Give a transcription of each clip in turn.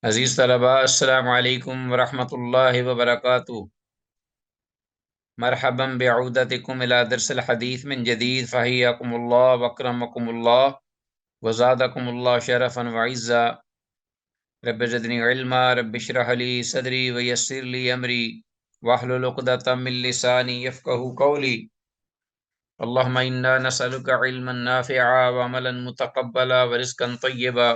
عزیز طلباء، السلام علیکم ورحمۃ اللہ وبرکاتہ۔ مرحبا بعودتکم الى درس الحدیث من جدید، فحیاکم اللہ واکرمکم اللہ وزادکم اللہ شرفا وعزا۔ رب زدنی علما، رب اشرح لی صدری ویسر لی امری واحلل عقدۃ من لسانی یفقهوا قولی۔ اللہم انا نسألک علما نافعا وعملا متقبلا ورزقا طیبا۔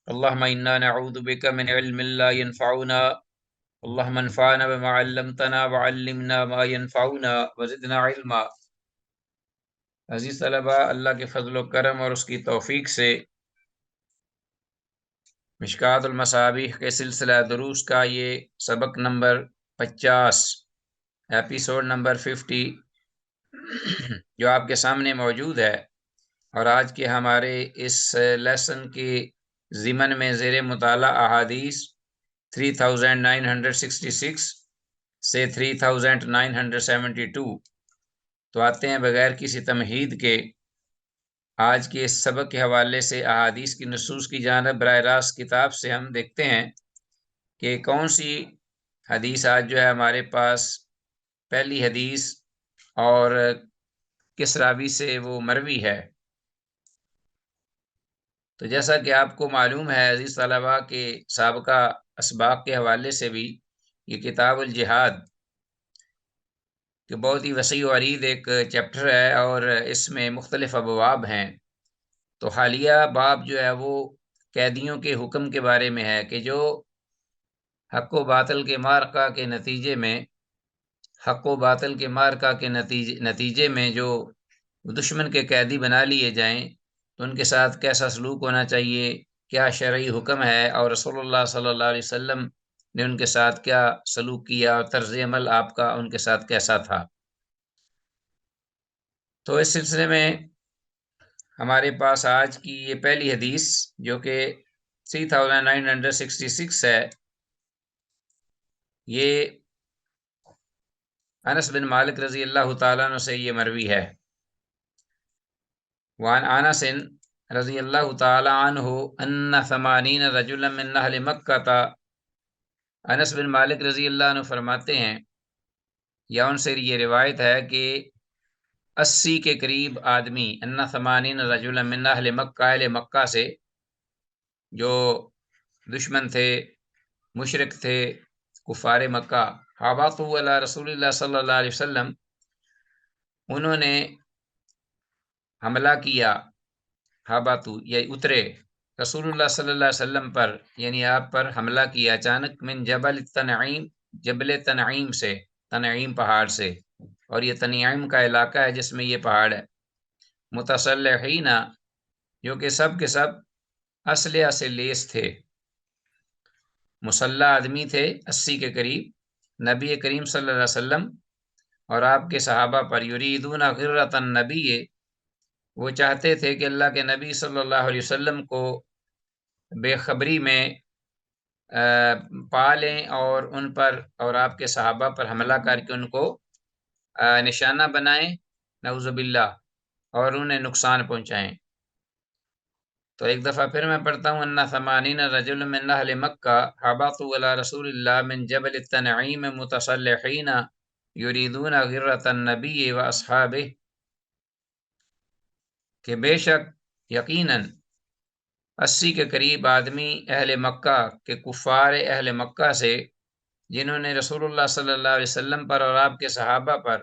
اللہم انا نعوذ بک من علم لا ينفعنا، اللہم انفعنا بما علمتنا وعلمنا ما ينفعنا وزدنا علما۔ عزیز طلباء، اللہ کے فضل و کرم اور اس کی توفیق سے مشکوٰۃ المصابیح کے سلسلہ دروس کا یہ سبق نمبر 50، ایپیسوڈ نمبر 50 جو آپ کے سامنے موجود ہے، اور آج کے ہمارے اس لیسن کے ضمن میں زیر مطالعہ احادیث 3966 سے 3972 تو آتے ہیں بغیر کسی تمہید کے آج کے اس سبق کے حوالے سے احادیث کی نصوص کی جانب براہ راست کتاب سے ہم دیکھتے ہیں کہ کون سی حدیث آج جو ہے ہمارے پاس پہلی حدیث اور کس راوی سے وہ مروی ہے۔ تو جیسا کہ آپ کو معلوم ہے عزیز طلباء کے سابقہ اسباق کے حوالے سے بھی یہ کتاب الجہاد کہ بہت ہی وسیع و عریض ایک چیپٹر ہے، اور اس میں مختلف ابواب ہیں۔ تو حالیہ باب جو ہے وہ قیدیوں کے حکم کے بارے میں ہے کہ جو حق و باطل کے معرکہ کے نتیجے میں جو دشمن کے قیدی بنا لیے جائیں تو ان کے ساتھ کیسا سلوک ہونا چاہیے، کیا شرعی حکم ہے، اور رسول اللہ صلی اللہ علیہ وسلم نے ان کے ساتھ کیا سلوک کیا، اور طرز عمل آپ کا ان کے ساتھ کیسا تھا۔ تو اس سلسلے میں ہمارے پاس آج کی یہ پہلی حدیث جو کہ 3966 ہے، یہ انس بن مالک رضی اللہ تعالیٰ عنہ سے یہ مروی ہے۔ وعن انس رضی اللہ تعالیٰ عنہ ان 80 رجلا من اہل مکہ، انس بن مالک رضی اللہ عنہ فرماتے ہیں یا ان سے یہ روایت ہے کہ 80 کے قریب آدمی، ان 80 رجلا من اہل مکہ، اہل مکہ سے جو دشمن تھے، مشرک تھے، کفار مکہ، حابطوا علی رسول اللہ صلی اللہ علیہ وسلم، انہوں نے حملہ کیا، حابطوا یا اترے رسول اللہ صلی اللہ علیہ وسلم پر، یعنی آپ پر حملہ کیا اچانک، من جبل تنعیم، جبل تنعیم سے، تنعیم پہاڑ سے، اور یہ تنعیم کا علاقہ ہے جس میں یہ پہاڑ ہے، متسلحین، جو کہ سب کے سب اسلحہ سے لیس تھے، مسلح آدمی تھے 80 کے قریب، نبی کریم صلی اللہ علیہ وسلم اور آپ کے صحابہ پر، یریدون غرۃ النبی، وہ چاہتے تھے کہ اللہ کے نبی صلی اللہ علیہ وسلم کو بے خبری میں پالیں اور ان پر اور آپ کے صحابہ پر حملہ کر کے ان کو نشانہ بنائیں، نعوذ باللہ، اور انہیں نقصان پہنچائیں۔ تو ایک دفعہ پھر میں پڑھتا ہوں، ان 80 رجل من اہل مکہ حبطوا علی رسول اللہ من جبل التنعیم متسلحین یریدون غرۃ النبی و اصحابہ، کہ بے شک یقیناً 80 کے قریب آدمی اہل مکہ کے کفار اہل مکہ سے، جنہوں نے رسول اللہ صلی اللہ علیہ وسلم پر اور آپ کے صحابہ پر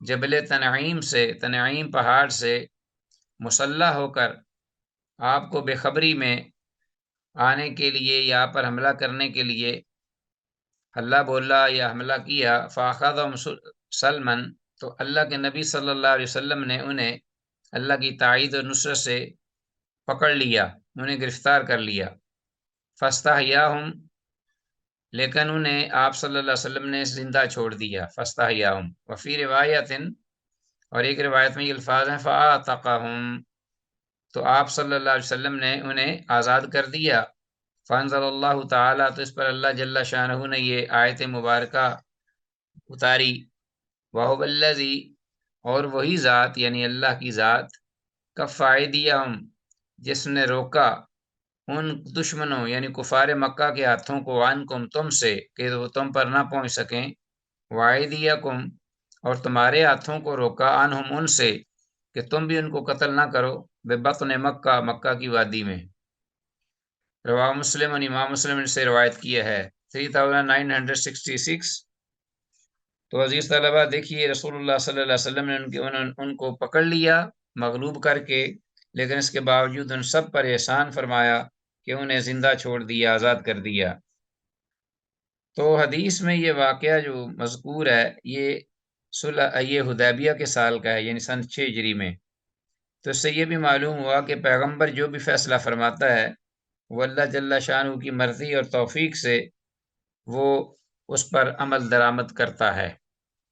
جبل تنعیم سے، تنعیم پہاڑ سے مسلح ہو کر آپ کو بے خبری میں آنے کے لیے یا آپ پر حملہ کرنے کے لیے اللہ بولا یا حملہ کیا، فاخذہم سلما، تو اللہ کے نبی صلی اللہ علیہ وسلم نے انہیں اللہ کی تائید اور نصرت سے پکڑ لیا، انہیں گرفتار کر لیا، فاستحیاہم، لیکن انہیں آپ صلی اللہ علیہ وسلم نے زندہ چھوڑ دیا، فاستحیاہم، وفی روایت، اور ایک روایت میں یہ الفاظ ہیں، فاعتقہم، تو آپ صلی اللہ علیہ وسلم نے انہیں آزاد کر دیا، فانزل اللہ تعالیٰ، تو اس پر اللہ جل شانہ نے یہ آیت مبارکہ اتاری، وَهُوَ الَّذِي، اور وہی ذات یعنی اللہ کی ذات، کف ایدیہم، جس نے روکا ان دشمنوں یعنی کفار مکہ کے ہاتھوں کو عنکم تم سے کہ وہ تم پر نہ پہنچ سکیں، وایدیکم اور تمہارے ہاتھوں کو روکا عنہم ان سے کہ تم بھی ان کو قتل نہ کرو، ببطن مکہ مکہ کی وادی میں۔ رواہ مسلم اور امام مسلم نے سے روایت کیا ہے 3966۔ تو عزیز طلبہ دیکھیے رسول اللہ صلی اللہ علیہ وسلم نے ان کو پکڑ لیا مغلوب کر کے، لیکن اس کے باوجود ان سب پر احسان فرمایا کہ انہیں زندہ چھوڑ دیا، آزاد کر دیا۔ تو حدیث میں یہ واقعہ جو مذکور ہے یہ حدیبیہ کے سال کا ہے، یعنی سن 6 ہجری میں۔ تو اس سے یہ بھی معلوم ہوا کہ پیغمبر جو بھی فیصلہ فرماتا ہے وہ اللہ جل شانہ کی مرضی اور توفیق سے وہ اس پر عمل درآمد کرتا ہے،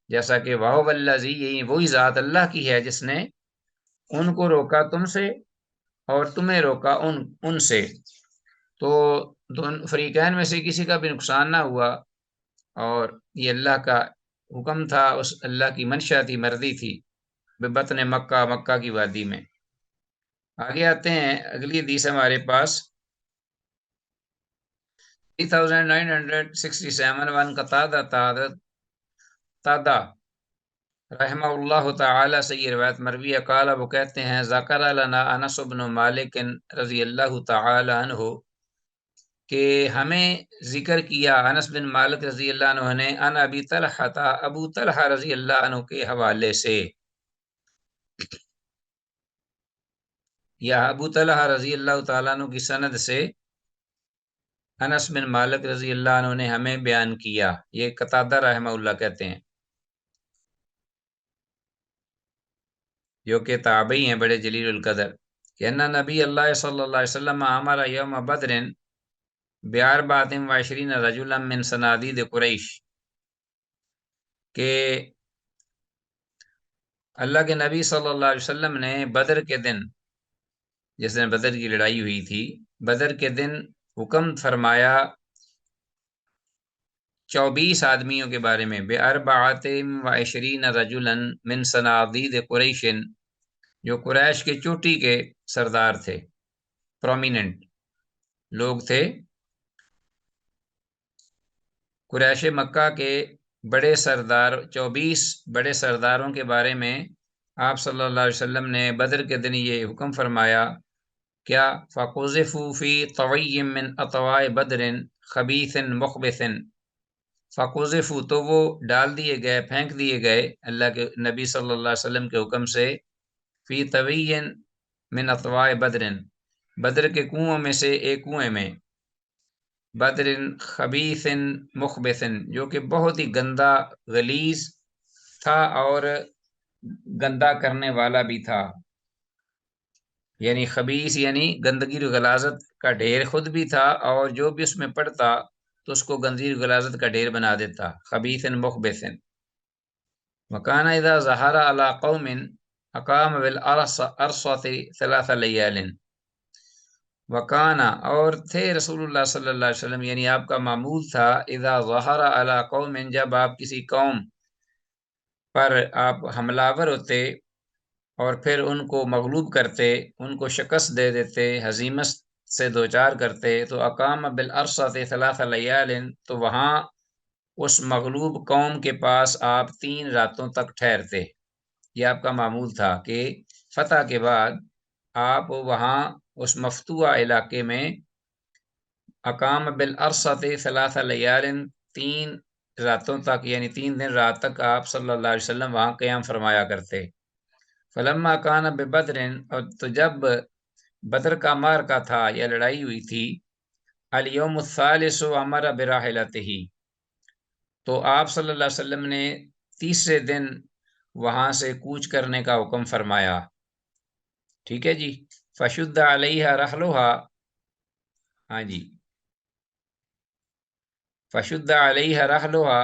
جیسا کہ وَهُوَ الَّذِي، یہی وہی ذات اللہ کی ہے جس نے ان کو روکا تم سے اور تمہیں روکا ان سے، تو دونوں فریقین میں سے کسی کا بھی نقصان نہ ہوا، اور یہ اللہ کا حکم تھا، اس اللہ کی منشا تھی، مرضی تھی، ببطن مکہ مکہ کی وادی میں۔ آگے آتے ہیں، اگلی حدیث ہمارے پاس 3967 وان قتادہ رحمہ اللہ تعالی سے یہ روایت مروی ہے، قال وہ کہتے ہیں ذکر لنا انس بن مالک رضی اللہ تعالی عنہ کہ ہمیں ذکر کیا انس بن مالک رضی اللہ عنہ نے ان ابی طلحہ ابو طلحہ رضی اللہ عنہ کے حوالے سے، یا ابو طلحہ رضی اللہ تعالیٰ عنہ کی سند سے انس بن مالک رضی اللہ عنہ نے ہمیں بیان کیا، یہ قتادہ رحمہ اللہ کہتے ہیں جو کہ تابعی ہیں بڑے جلیل القدر، کہ ان نبی اللہ صلی اللہ علیہ وسلم امر یوم بدر باربعۃ وعشرین رجلا من صنادید قریش، کہ اللہ کے نبی صلی اللہ علیہ وسلم نے بدر کے دن، جس دن بدر کی لڑائی ہوئی تھی، بدر کے دن حکم فرمایا 24 آدمیوں کے بارے میں، باربعۃ وعشرین رجلا من صنادید قریش، جو قریش کے چوٹی کے سردار تھے، پرومیننٹ لوگ تھے، قریش مکہ کے بڑے سردار، 24 بڑے سرداروں کے بارے میں آپ صلی اللہ علیہ وسلم نے بدر کے دن یہ حکم فرمایا، کیا فَقُذِفُوا فِي طَوِيٍّ مِّنْ أَطْوَاءِ بَدْرٍ خَبِيثٍ مُخْبِثٍ، فَقُذِفُوا تو وہ ڈال دیے گئے، پھینک دیے گئے اللہ کے نبی صلی اللہ علیہ وسلم کے حکم سے، فی طَوِيٍّ مِّنْ أَطْوَاءِ بَدْرٍ بدر کے کنوؤں میں سے ایک کنویں میں، بدر خبیث مخبث جو کہ بہت ہی گندا غلیظ تھا اور گندا کرنے والا بھی تھا، یعنی خبیث یعنی گندگی و غلاظت کا ڈھیر خود بھی تھا، اور جو بھی اس میں پڑتا تو اس کو گندگی و غلاظت کا ڈھیر بنا دیتا، خبیث مخبث۔ وکان اذا ظہر علی قوم اقام بالارصۃ 3 لیال، وکانا اور تھے رسول اللہ صلی اللہ علیہ وسلم، یعنی آپ کا معمول تھا، اذا ظہر علی قوم جب آپ کسی قوم پر آپ حملہ آور ہوتے اور پھر ان کو مغلوب کرتے، ان کو شکست دے دیتے، ہزیمت سے دوچار کرتے، تو اقام بالارصۃ 3 لیال، تو وہاں اس مغلوب قوم کے پاس آپ 3 راتوں تک ٹھہرتے۔ یہ آپ کا معمول تھا کہ فتح کے بعد آپ وہاں اس مفتوح علاقے میں اقام بالارصۃ 3 لیال 3 راتوں تک، یعنی 3 دن رات تک آپ صلی اللہ علیہ وسلم وہاں قیام فرمایا کرتے۔ فلما کان ببدر، اور تو جب بدر کا معرکہ تھا یا لڑائی ہوئی تھی، الیوم الثالث امر براحلتہ، تو آپ صلی اللہ علیہ وسلم نے تیسرے دن وہاں سے کوچ کرنے کا حکم فرمایا، ٹھیک ہے جی، فشد علیہ رحلھا، ہاں جی، فشد علیہ رحلھا،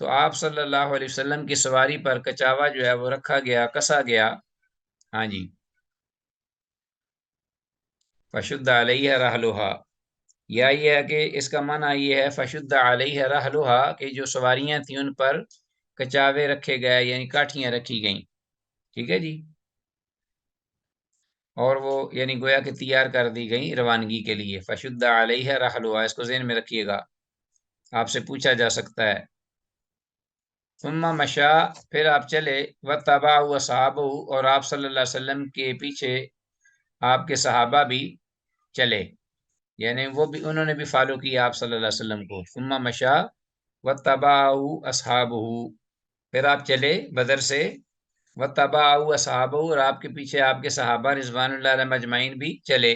تو آپ صلی اللہ علیہ وسلم کی سواری پر کچاوا جو ہے وہ رکھا گیا، کسا گیا، ہاں جی، فشد علیہ رحلھا، یا یہ ہے کہ اس کا معنی یہ ہے فشد علیہ رحلھا کہ جو سواریاں تھیں ان پر کچاوے رکھے گئے، یعنی کاٹھیاں رکھی گئیں، ٹھیک ہے جی۔ اور وہ یعنی گویا کہ تیار کر دی گئی روانگی کے لیے. فشد علیہ رحلها، اس کو ذہن میں رکھیے گا، آپ سے پوچھا جا سکتا ہے. ثم مشا، پھر آپ چلے، وتبعوا اصحابہ، اور آپ صلی اللہ علیہ وسلم کے پیچھے آپ کے صحابہ بھی چلے، یعنی وہ بھی انہوں نے بھی فالو کیا آپ صلی اللہ علیہ وسلم کو. ثم مشا وتبعوا اصحابہ، پھر آپ چلے بدر سے، وتبعوا اصحابہ، اور آپ کے پیچھے آپ کے صحابہ رضوان اللہ علیہم اجمعین بھی چلے.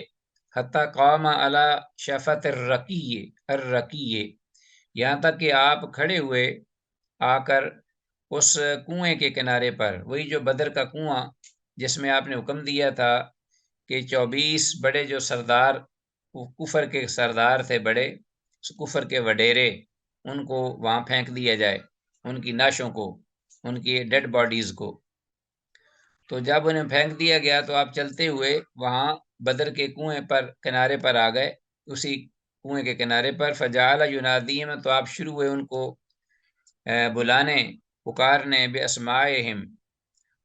حتی قام علی شفت الرقیہ، یہاں تک کہ آپ کھڑے ہوئے آ کر اس کنویں کے کنارے پر، وہی جو بدر کا کنواں جس میں آپ نے حکم دیا تھا کہ 24 بڑے جو سردار کفر کے سردار تھے، بڑے کفر کے وڈیرے، ان کو وہاں پھینک دیا جائے، ان کی ناشوں کو، ان کی ڈیڈ باڈیز کو. تو جب انہیں پھینک دیا گیا تو آپ چلتے ہوئے وہاں بدر کے کنویں پر کنارے پر آ گئے، اسی کنویں کے کنارے پر. فجعل ینادیہم، تو آپ شروع ہوئے ان کو بلانے، پکارنے، باسمائہم،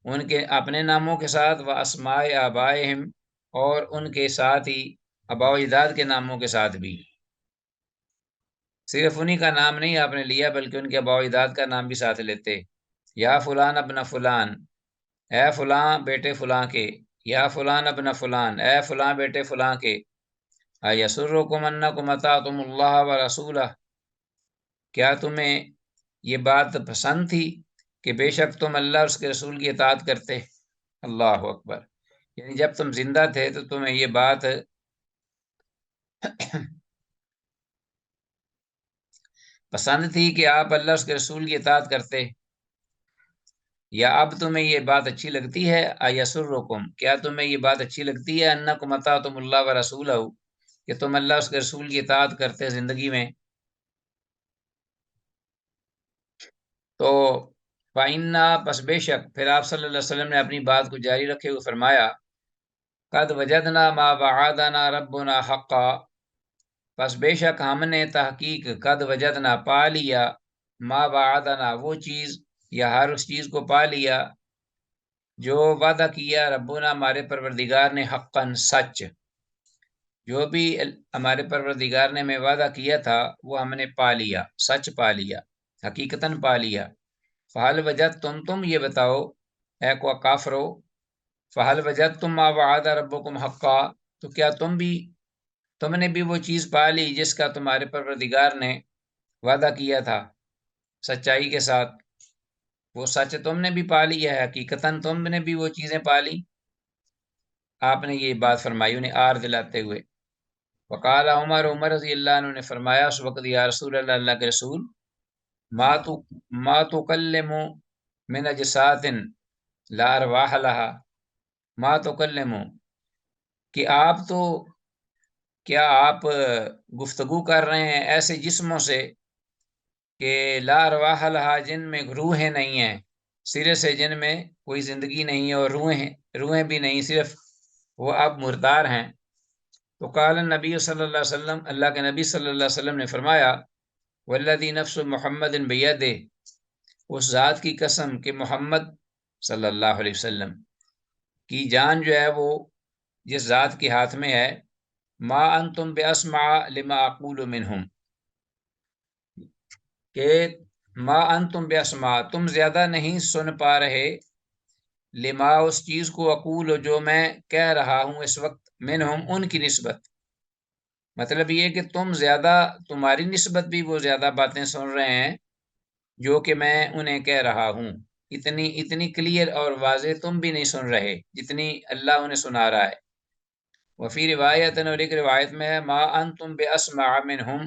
ان کے اپنے ناموں کے ساتھ، و اسماء آبائہم، اور ان کے ساتھ ہی آباء و اجداد کے ناموں کے ساتھ بھی. صرف انہی کا نام نہیں آپ نے لیا بلکہ ان کے آباء و اجداد کا نام بھی ساتھ لیتے. یا فلان ابن فلان، اے فلاں بیٹے فلاں کے. یا فلان ابن فلان، اے فلاں بیٹے فلاں کے. ایسرکم انکم اطعتم اللہ ورسولہ، کیا تمہیں یہ بات پسند تھی کہ بے شک تم اللہ اور اس کے رسول کی اطاعت کرتے. اللہ اکبر، یعنی جب تم زندہ تھے تو تمہیں یہ بات پسند تھی کہ آپ اللہ اور اس کے رسول کی اطاعت کرتے. یا اب تمہیں یہ بات اچھی لگتی ہے، ایسرکم، کیا تمہیں یہ بات اچھی لگتی ہے، انکم اطعتم اللہ ورسولہ، کہ تم اللہ اور اس کے رسول کی اطاعت کرتے زندگی میں. تو فَإِنَّا، پس بے شک، پھر آپ صلی اللہ علیہ وسلم نے اپنی بات کو جاری رکھے ہوئے فرمایا، قد وجدنا ما وعدنا ربنا حقا، پس بے شک ہم نے تحقیق، قد وجدنا، پا لیا، ما وعدنا، وہ چیز یا ہر اس چیز کو پا لیا جو وعدہ کیا ربنا، ہمارے پروردگار نے، حقا، سچ. جو بھی ہمارے پروردگار نے ہمیں وعدہ کیا تھا وہ ہم نے پا لیا، سچ پا لیا، حقیقتاً پا لیا. فحل وجدتم، یہ بتاؤ اے کو کافرو، فحل وجدتم ما وعد ربکم حقا، تو کیا تم نے بھی وہ چیز پا لی جس کا تمہارے پروردگار نے وعدہ کیا تھا سچائی کے ساتھ. وہ سچ تم نے بھی پا لی ہے، حقیقتاً تم نے بھی وہ چیزیں پا لی. آپ نے یہ بات فرمائی انہیں آر دلاتے ہوئے. وقال عمر، عمر رضی اللہ عنہ نے فرمایا اس وقت، یا رسول اللہ، اللہ کے رسول، ما تکلم من اجساد لا ارواح لها، ما تکلم، کہ کیا آپ گفتگو کر رہے ہیں ایسے جسموں سے کہ لا ارواح لها، جن میں روحیں نہیں ہیں، سرے سے جن میں کوئی زندگی نہیں ہے، اور روحیں بھی نہیں، صرف وہ اب مردار ہیں. تو قال النبی صلی اللہ علیہ وسلم، اللہ کے نبی صلی اللہ علیہ وسلم نے فرمایا، والذی نفس محمد بیدہ، اس ذات کی قسم کہ محمد صلی اللہ علیہ وسلم کی جان جو ہے وہ جس ذات کے ہاتھ میں ہے، ما انتم باسمع لما اقول منہم، کہ ما انتم باسمع، تم زیادہ نہیں سن پا رہے، لما، اس چیز کو، اقول، جو میں کہہ رہا ہوں اس وقت، منہم، ان کی نسبت. مطلب یہ کہ تمہاری نسبت بھی وہ زیادہ باتیں سن رہے ہیں جو کہ میں انہیں کہہ رہا ہوں. اتنی کلیئر اور واضح تم بھی نہیں سن رہے جتنی اللہ انہیں سنا رہا ہے. وفی روایت، اور ایک روایت میں ہے، ما انتم باسمع منہم،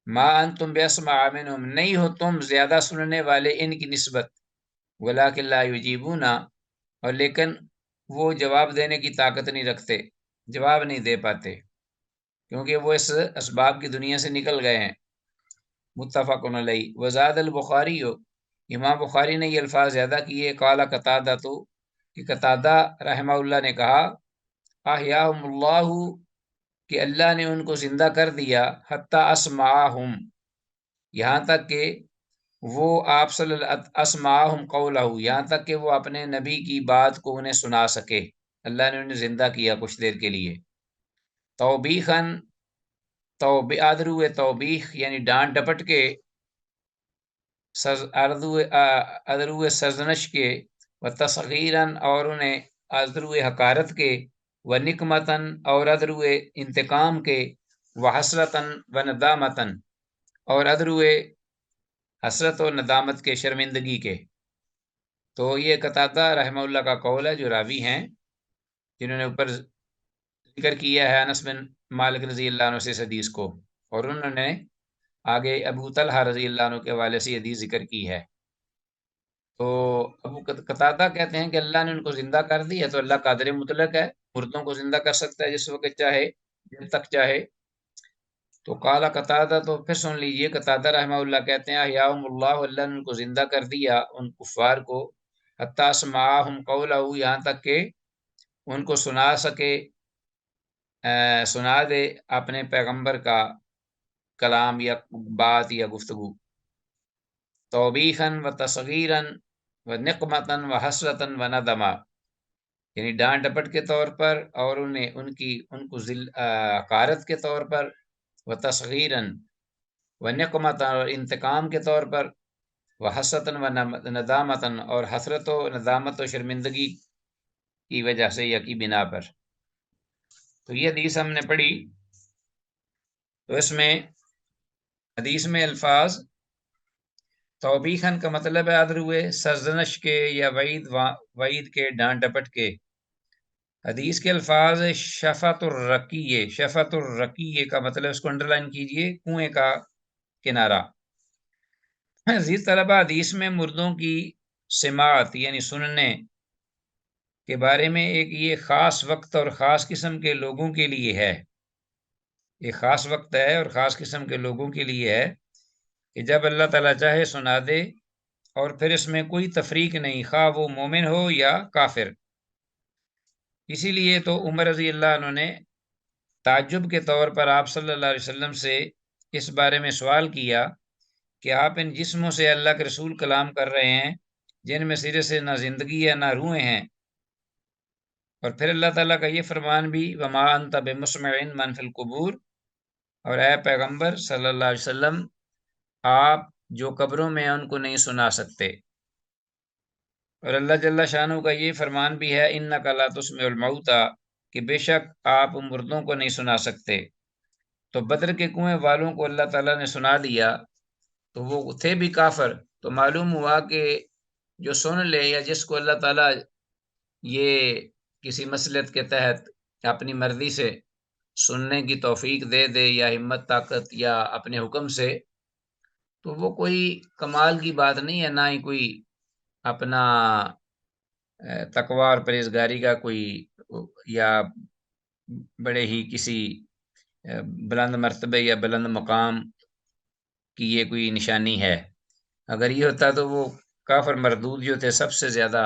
ما انتم باسمع منہم، نہیں ہو تم زیادہ سننے والے ان کی نسبت، ولکن لا یجیبون، اور لیکن وہ جواب دینے کی طاقت نہیں رکھتے، جواب نہیں دے پاتے، کیونکہ وہ اس اسباب کی دنیا سے نکل گئے ہیں. متفق علیہ. وزاد البخاری، امام بخاری نے یہ الفاظ زیادہ کیے، قال قتادہ، تو کہ قتادہ رحمہ اللہ نے کہا، احیاہم اللہ، کہ اللہ نے ان کو زندہ کر دیا، حتی اسمعہم، یہاں تک کہ وہ آپ صلی اللہ اسمعہم قولہ، یہاں تک کہ وہ اپنے نبی کی بات کو انہیں سنا سکے، اللہ نے انہیں زندہ کیا کچھ دیر کے لیے۔ توبیخاً، ادرو توبیخ یعنی ڈانٹ ڈپٹ کے، ادرو سرزنش کے، و تصغیراً اور انہیں ادرو حقارت کے، و نکمتاً اور ادرو انتقام کے، و حسرتاً و ندامتاً اور ادرو حسرت و ندامت کے، شرمندگی کے۔ تو یہ قتادہ رحمہ اللہ کا قول ہے، جو راوی ہیں جنہوں نے اوپر ذکر کیا ہے انس بن مالک رضی اللہ عنہ سے اس حدیث کو، اور انہوں نے آگے ابو طلحہ رضی اللہ عنہ کے حوالے سے یہ حدیث ذکر کی ہے۔ تو ابو قتادہ کہتے ہیں کہ اللہ نے ان کو زندہ کر دی ہے، تو اللہ قادر مطلق ہے، مردوں کو زندہ کر سکتا ہے جس وقت چاہے، جب تک چاہے۔ تو قال قتادہ، تو پھر سن لیجئے، قتادہ رحمہ اللہ کہتے ہیں احیاءہم اللہ، اللہ نے ان کو زندہ کر دیا، ان کفار کو، حتی اسمعہم قولہ، یہاں تک کہ ان کو سنا سکے، سنا دے اپنے پیغمبر کا کلام یا بات یا گفتگو، توبیخاً و تصغیراً و نقمتاً و حسرتاً و ندما، یعنی ڈانٹ ڈپٹ کے طور پر، اور انہیں ان کو حقارت کے طور پر، و تصغیراً و نقمتاً اور انتقام کے طور پر، و حسرتاً و ندامتاً اور حسرت و ندامت و شرمندگی کی وجہ سے یا کی بنا پر۔ تو یہ حدیث ہم نے پڑھی، تو اس میں حدیث میں الفاظ توبیخاً کا مطلب ہے ادر ہوئے سرزنش کے یا وعید کے، ڈانٹ ڈپٹ کے۔ حدیث کے الفاظ شفت الرقیہ، شفت الرقیہ کا مطلب، اس کو انڈرلائن کیجئے، کنویں کا کنارہ۔ عزیز طلبہ، حدیث میں مردوں کی سماعت یعنی سننے کے بارے میں ایک یہ خاص وقت اور خاص قسم کے لوگوں کے لیے ہے، ایک خاص وقت ہے اور خاص قسم کے لوگوں کے لیے ہے کہ جب اللہ تعالیٰ چاہے سنا دے، اور پھر اس میں کوئی تفریق نہیں، خواہ وہ مومن ہو یا کافر۔ اسی لیے تو عمر رضی اللہ عنہ نے تعجب کے طور پر آپ صلی اللہ علیہ وسلم سے اس بارے میں سوال کیا کہ آپ ان جسموں سے اللہ کے رسول کلام کر رہے ہیں جن میں سرے سے نہ زندگی ہے نہ روحیں ہیں، اور پھر اللہ تعالیٰ کا یہ فرمان بھی وَمَا أَنْتَ بِمُسْمِعٍ مَنْ فِي الْقُبُورِ، اور اے پیغمبر صلی اللہ علیہ وسلم، آپ جو قبروں میں ہیں ان کو نہیں سنا سکتے۔ اور اللہ جل شانہ کا یہ فرمان بھی ہے اِنَّكَ لَا تُسْمِعُ الْمَوْتَى، کہ بے شک آپ مردوں کو نہیں سنا سکتے۔ تو بدر کے کنویں والوں کو اللہ تعالیٰ نے سنا دیا، تو وہ تھے بھی کافر، تو معلوم ہوا کہ جو سن لے، یا جس کو اللہ تعالیٰ یہ کسی مصلحت کے تحت اپنی مرضی سے سننے کی توفیق دے دے، یا ہمت طاقت یا اپنے حکم سے، تو وہ کوئی کمال کی بات نہیں ہے، نہ ہی کوئی اپنا تقوی اور پرہیزگاری کا کوئی، یا بڑے ہی کسی بلند مرتبے یا بلند مقام کی یہ کوئی نشانی ہے۔ اگر یہ ہوتا تو وہ کافر مردود جو تھے سب سے زیادہ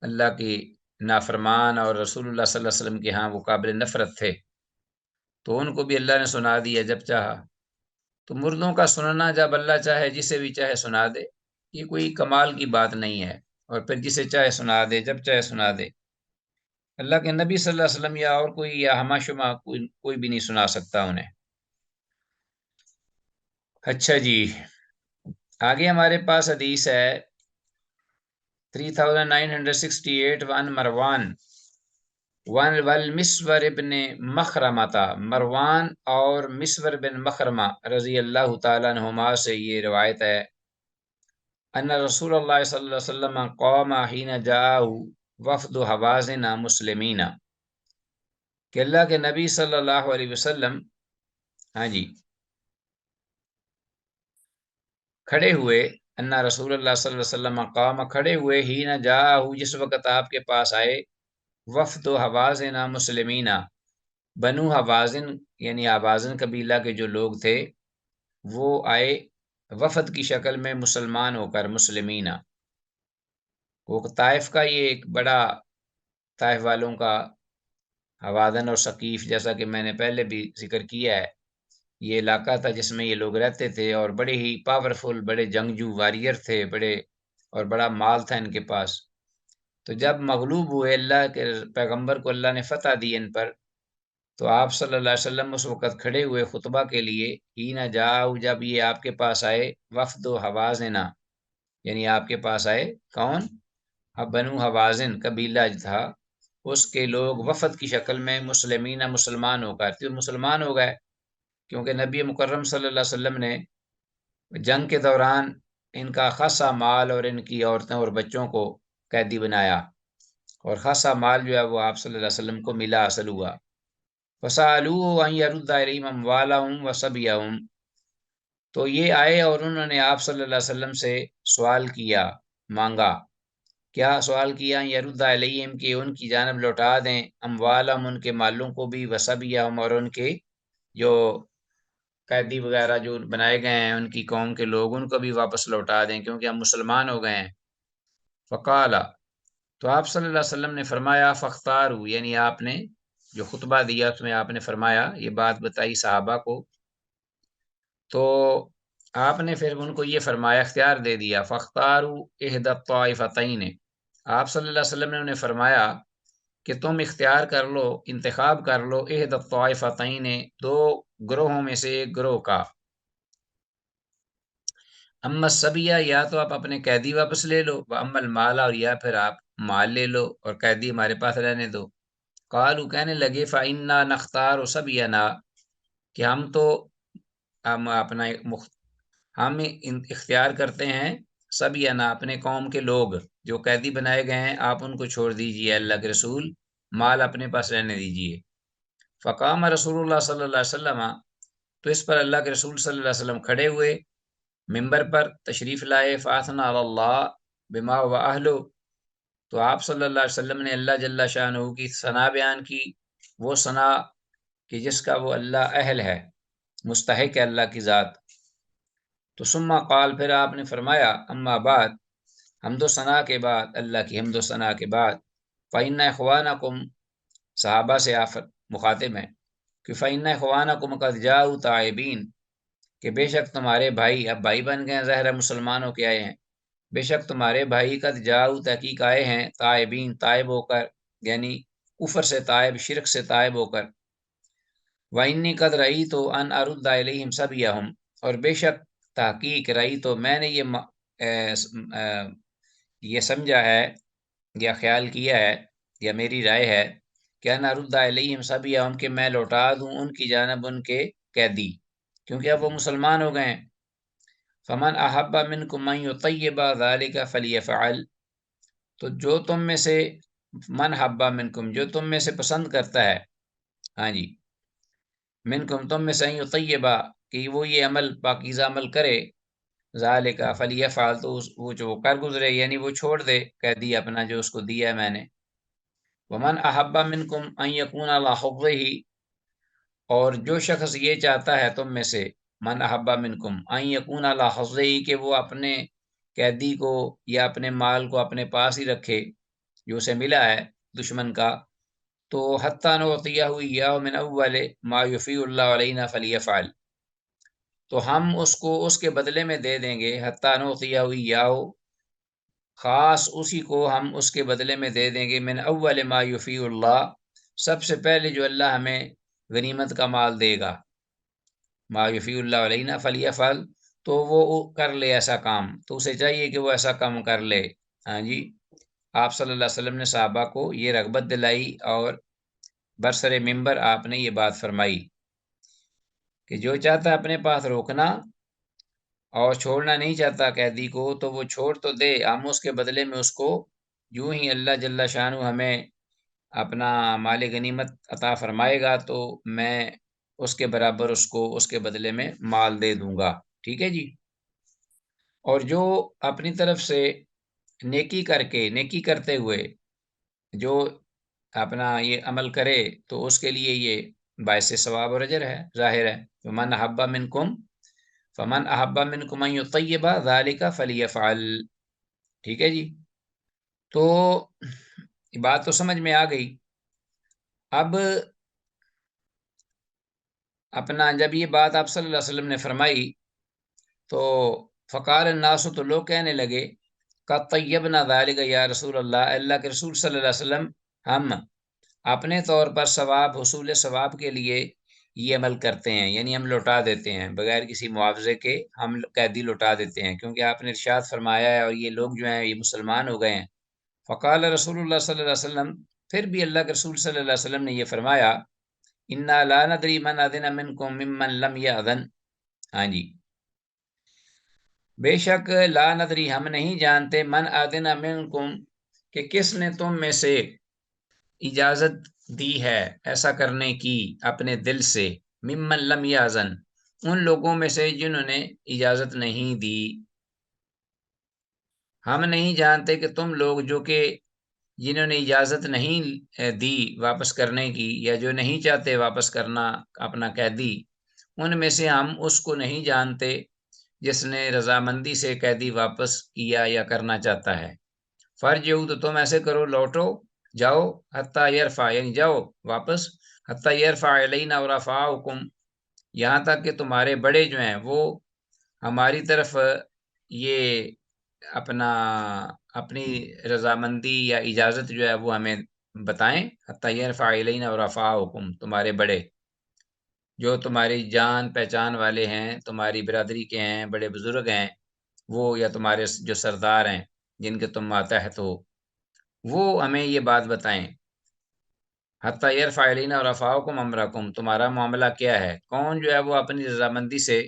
اللہ کی نافرمان اور رسول اللہ صلی اللہ علیہ وسلم کے ہاں وہ قابل نفرت تھے، تو ان کو بھی اللہ نے سنا دیا جب چاہا۔ تو مردوں کا سننا جب اللہ چاہے جسے بھی چاہے سنا دے، یہ کوئی کمال کی بات نہیں ہے، اور پھر جسے چاہے سنا دے، جب چاہے سنا دے۔ اللہ کے نبی صلی اللہ علیہ وسلم یا اور کوئی، یا ہما شما کوئی بھی نہیں سنا سکتا انہیں۔ اچھا جی، آگے ہمارے پاس حدیث ہے 3968، وان مروان والمسور ابن مخرمہ، مروان اور مسور بن مخرمہ رضی اللہ تعالیٰ عنہما سے یہ روایت ہے، ان رسول اللہ صلی اللہ علیہ وسلم قام حین جاءہ وفد حوازن مسلمین، کہ اللہ کے نبی صلی اللہ علیہ وسلم، ہاں جی، کھڑے ہوئے، ان رسول اللہ صلی اللہ علیہ وسلم قام، کھڑے ہوئے، حین جاءہ جس وقت آپ کے پاس آئے، وفد حوازن مسلمین، بنو حوازن یعنی حوازن قبیلہ کے جو لوگ تھے وہ آئے وفد کی شکل میں مسلمان ہو کر، مسلمین۔ وہ طائف کا یہ ایک بڑا، طائف والوں کا، حوازن اور ثقیف، جیسا کہ میں نے پہلے بھی ذکر کیا ہے یہ علاقہ تھا جس میں یہ لوگ رہتے تھے، اور بڑے ہی پاورفل، بڑے جنگجو واریر تھے، بڑے، اور بڑا مال تھا ان کے پاس۔ تو جب مغلوب ہوئے، اللہ کے پیغمبر کو اللہ نے فتح دی ان پر، تو آپ صلی اللہ علیہ وسلم اس وقت کھڑے ہوئے خطبہ کے لیے، ہی نہ جاؤ، جب یہ آپ کے پاس آئے، وفد و حوازنہ، یعنی آپ کے پاس آئے کون؟ اب بنو حوازن قبیلہ تھا، اس کے لوگ وفد کی شکل میں مسلمین مسلمان ہو کر، تو مسلمان ہو گئے، کیونکہ نبی مکرم صلی اللہ علیہ وسلم نے جنگ کے دوران ان کا خاصا مال اور ان کی عورتیں اور بچوں کو قیدی بنایا، اور خاصا مال جو ہے وہ آپ صلی اللہ علیہ وسلم کو ملا، حاصل ہوا۔ فَسَأَلُوهُ أَن يَرُدَّ إِلَيْهِمْ أَمْوَالَهُمْ وَصَبْيَهُمْ، تو یہ آئے اور انہوں نے آپ صلی اللہ علیہ وسلم سے سوال کیا، مانگا، کیا سوال کیا؟ یرد علیہم، کہ ان کی جانب لوٹا دیں، اموالہم، ان کے مالوں کو بھی، وصبیہم، اور ان کے جو قیدی وغیرہ جو بنائے گئے ہیں ان کی قوم کے لوگ، ان کو بھی واپس لوٹا دیں، کیونکہ ہم مسلمان ہو گئے ہیں۔ فقال، تو آپ صلی اللہ علیہ وسلم نے فرمایا، فاختاروا، یعنی آپ نے جو خطبہ دیا اس میں آپ نے فرمایا، یہ بات بتائی صحابہ کو، تو آپ نے پھر ان کو یہ فرمایا، اختیار دے دیا، فاختاروا احدی الطائفتین، آپ صلی اللہ علیہ وسلم نے انہیں فرمایا کہ تم اختیار کر لو، انتخاب کر لو، احدی الطائفتین، دو گروہوں میں سے ایک گروہ کا، اما الصبیہ، یا تو آپ اپنے قیدی واپس لے لو، واما المال، اور یا پھر آپ مال لے لو اور قیدی ہمارے پاس رہنے دو۔ قالوا، کہنے لگے، فإنا نختار صبینا، کہ ہم اپنا ہم اختیار کرتے ہیں صبینا، اپنے قوم کے لوگ جو قیدی بنائے گئے ہیں، آپ ان کو چھوڑ دیجئے، اللہ کے رسول، مال اپنے پاس رہنے دیجئے۔ فقام رسول اللہ صلی اللہ علیہ وسلم، تو اس پر اللہ کے رسول صلی اللہ علیہ وسلم کھڑے ہوئے، ممبر پر تشریف لائے، فاثنا علی اللہ بما و اہلو، تو آپ صلی اللہ علیہ وسلم نے اللہ جل شانہ کی ثنا بیان کی، وہ ثنا کہ جس کا وہ اللہ اہل ہے، مستحق ہے اللہ کی ذات۔ تو ثم قال، پھر آپ نے فرمایا، اما بعد، حمد و ثنا کے بعد، اللہ کی حمد و ثنا کے بعد، فإن اخوانکم، صحابہ سے آپ مخاطب ہیں کہ فإن اخوانکم قد جاؤوا تائبین، کہ بے شک تمہارے بھائی، اب بھائی بن گئے ہیں، ظاہر مسلمان ہو کے آئے ہیں، بے شک تمہارے بھائی قد جاؤ، تحقیق آئے ہیں، تائبین، تائب ہو کر، یعنی کفر سے تائب، شرک سے تائب ہو کر۔ وَإِنِّي قَدْ رَأَيْتُ أَنْ أَرُدَّ إِلَيْهِمْ صَبْيَهُمْ، اور بے شک تحقیق رئی، تو میں نے یہ سمجھا ہے یا خیال کیا ہے یا میری رائے ہے کہ أَنْ أَرُدَّ إِلَيْهِمْ صَبْيَهُمْ، کہ میں لوٹا دوں ان کی جانب ان کے قیدی، کیونکہ اب وہ مسلمان ہو گئے ہیں۔ فمن احب منکم ان یطیب ذلک فلیفعل، تو جو تم میں سے، من حبا منکم، جو تم میں سے پسند کرتا ہے، ہاں جی، منکم، تم میں سے، ان یطیبا، کہ وہ یہ عمل، پاکیزہ عمل کرے، ذالک فلیفعل، تو وہ جو کر گزرے، یعنی وہ چھوڑ دے قیدی اپنا جو اس کو دیا ہے میں نے۔ ومن احب منکم ان یکون علی حفظہ، اور جو شخص یہ چاہتا ہے تم میں سے، من احبا منکم ان یکون علی حفظہ، کہ وہ اپنے قیدی کو یا اپنے مال کو اپنے پاس ہی رکھے جو اسے ملا ہے دشمن کا، تو حتی نعطیہ ایاہ من اول ما یفیء اللہ علینا فلیفعل، تو ہم اس کو اس کے بدلے میں دے دیں گے، حتی نعطیہ ایاہ، خاص اسی کو ہم اس کے بدلے میں دے دیں گے، من اول ما یفیء اللہ، سب سے پہلے جو اللہ ہمیں غنیمت کا مال دے گا، ما یفیء اللہ علینا فلیفعل، تو وہ کر لے ایسا کام، تو اسے چاہیے کہ وہ ایسا کام کر لے۔ ہاں جی، آپ صلی اللہ علیہ وسلم نے صحابہ کو یہ رغبت دلائی، اور برسر ممبر آپ نے یہ بات فرمائی کہ جو چاہتا ہے اپنے پاس روکنا اور چھوڑنا نہیں چاہتا قیدی کو، تو وہ چھوڑ تو دے، ہم اس کے بدلے میں اس کو، یوں ہی اللہ جل شانہ ہمیں اپنا مال غنیمت عطا فرمائے گا، تو میں اس کے برابر اس کو اس کے بدلے میں مال دے دوں گا، ٹھیک ہے جی۔ اور جو اپنی طرف سے نیکی کر کے، نیکی کرتے ہوئے جو اپنا یہ عمل کرے، تو اس کے لیے یہ باعث ثواب اور اجر ہے، ظاہر ہے۔ فمن احب منکم ان یطیب ذلک فلیفعل، ٹھیک ہے جی۔ تو بات تو سمجھ میں آ گئی۔ اپنا جب یہ بات آپ صلی اللہ علیہ وسلم نے فرمائی تو فقال الناس، تو لوگ کہنے لگے قد طیبنا ذالک یا رسول اللہ، اللہ کے رسول صلی اللہ علیہ وسلم ہم اپنے طور پر ثواب، حصول ثواب کے لیے یہ عمل کرتے ہیں، یعنی ہم لوٹا دیتے ہیں بغیر کسی معاوضے کے، ہم قیدی لوٹا دیتے ہیں، کیونکہ آپ نے ارشاد فرمایا ہے اور یہ لوگ جو ہیں یہ مسلمان ہو گئے ہیں۔ فقال رسول اللہ صلی اللہ علیہ وسلم، پھر بھی اللہ کے رسول صلی اللہ علیہ وسلم نے یہ فرمایا انا لا ندری من اذن منکم ممن لم یاذن، ہاں جی، بے شک لا ندری ہم نہیں جانتے، من اذن منکم کہ کس نے تم میں سے اجازت دی ہے ایسا کرنے کی اپنے دل سے، ممن لم یاذن ان لوگوں میں سے جنہوں نے اجازت نہیں دی، ہم نہیں جانتے کہ تم لوگ جو کہ جنہوں نے اجازت نہیں دی واپس کرنے کی، یا جو نہیں چاہتے واپس کرنا اپنا قیدی، ان میں سے ہم اس کو نہیں جانتے جس نے رضامندی سے قیدی واپس کیا یا کرنا چاہتا ہے۔ فرجعوا، تو تم ایسے کرو، لوٹو، جاؤ، حتی یرفع یعنی جاؤ واپس، حتی یرفع علینا رفعاکم یہاں تک کہ تمہارے بڑے جو ہیں وہ ہماری طرف یہ اپنا اپنی رضامندی یا اجازت جو ہے وہ ہمیں بتائیں، حتی یرفع علینا رفعاکم تمہارے بڑے جو تمہاری جان پہچان والے ہیں، تمہاری برادری کے ہیں، بڑے بزرگ ہیں وہ، یا تمہارے جو سردار ہیں جن کے تم ماتحت ہو، وہ ہمیں یہ بات بتائیں۔ حتی یرفع علینا رفعاکم امرکم تمہارا معاملہ کیا ہے، کون جو ہے وہ اپنی رضامندی سے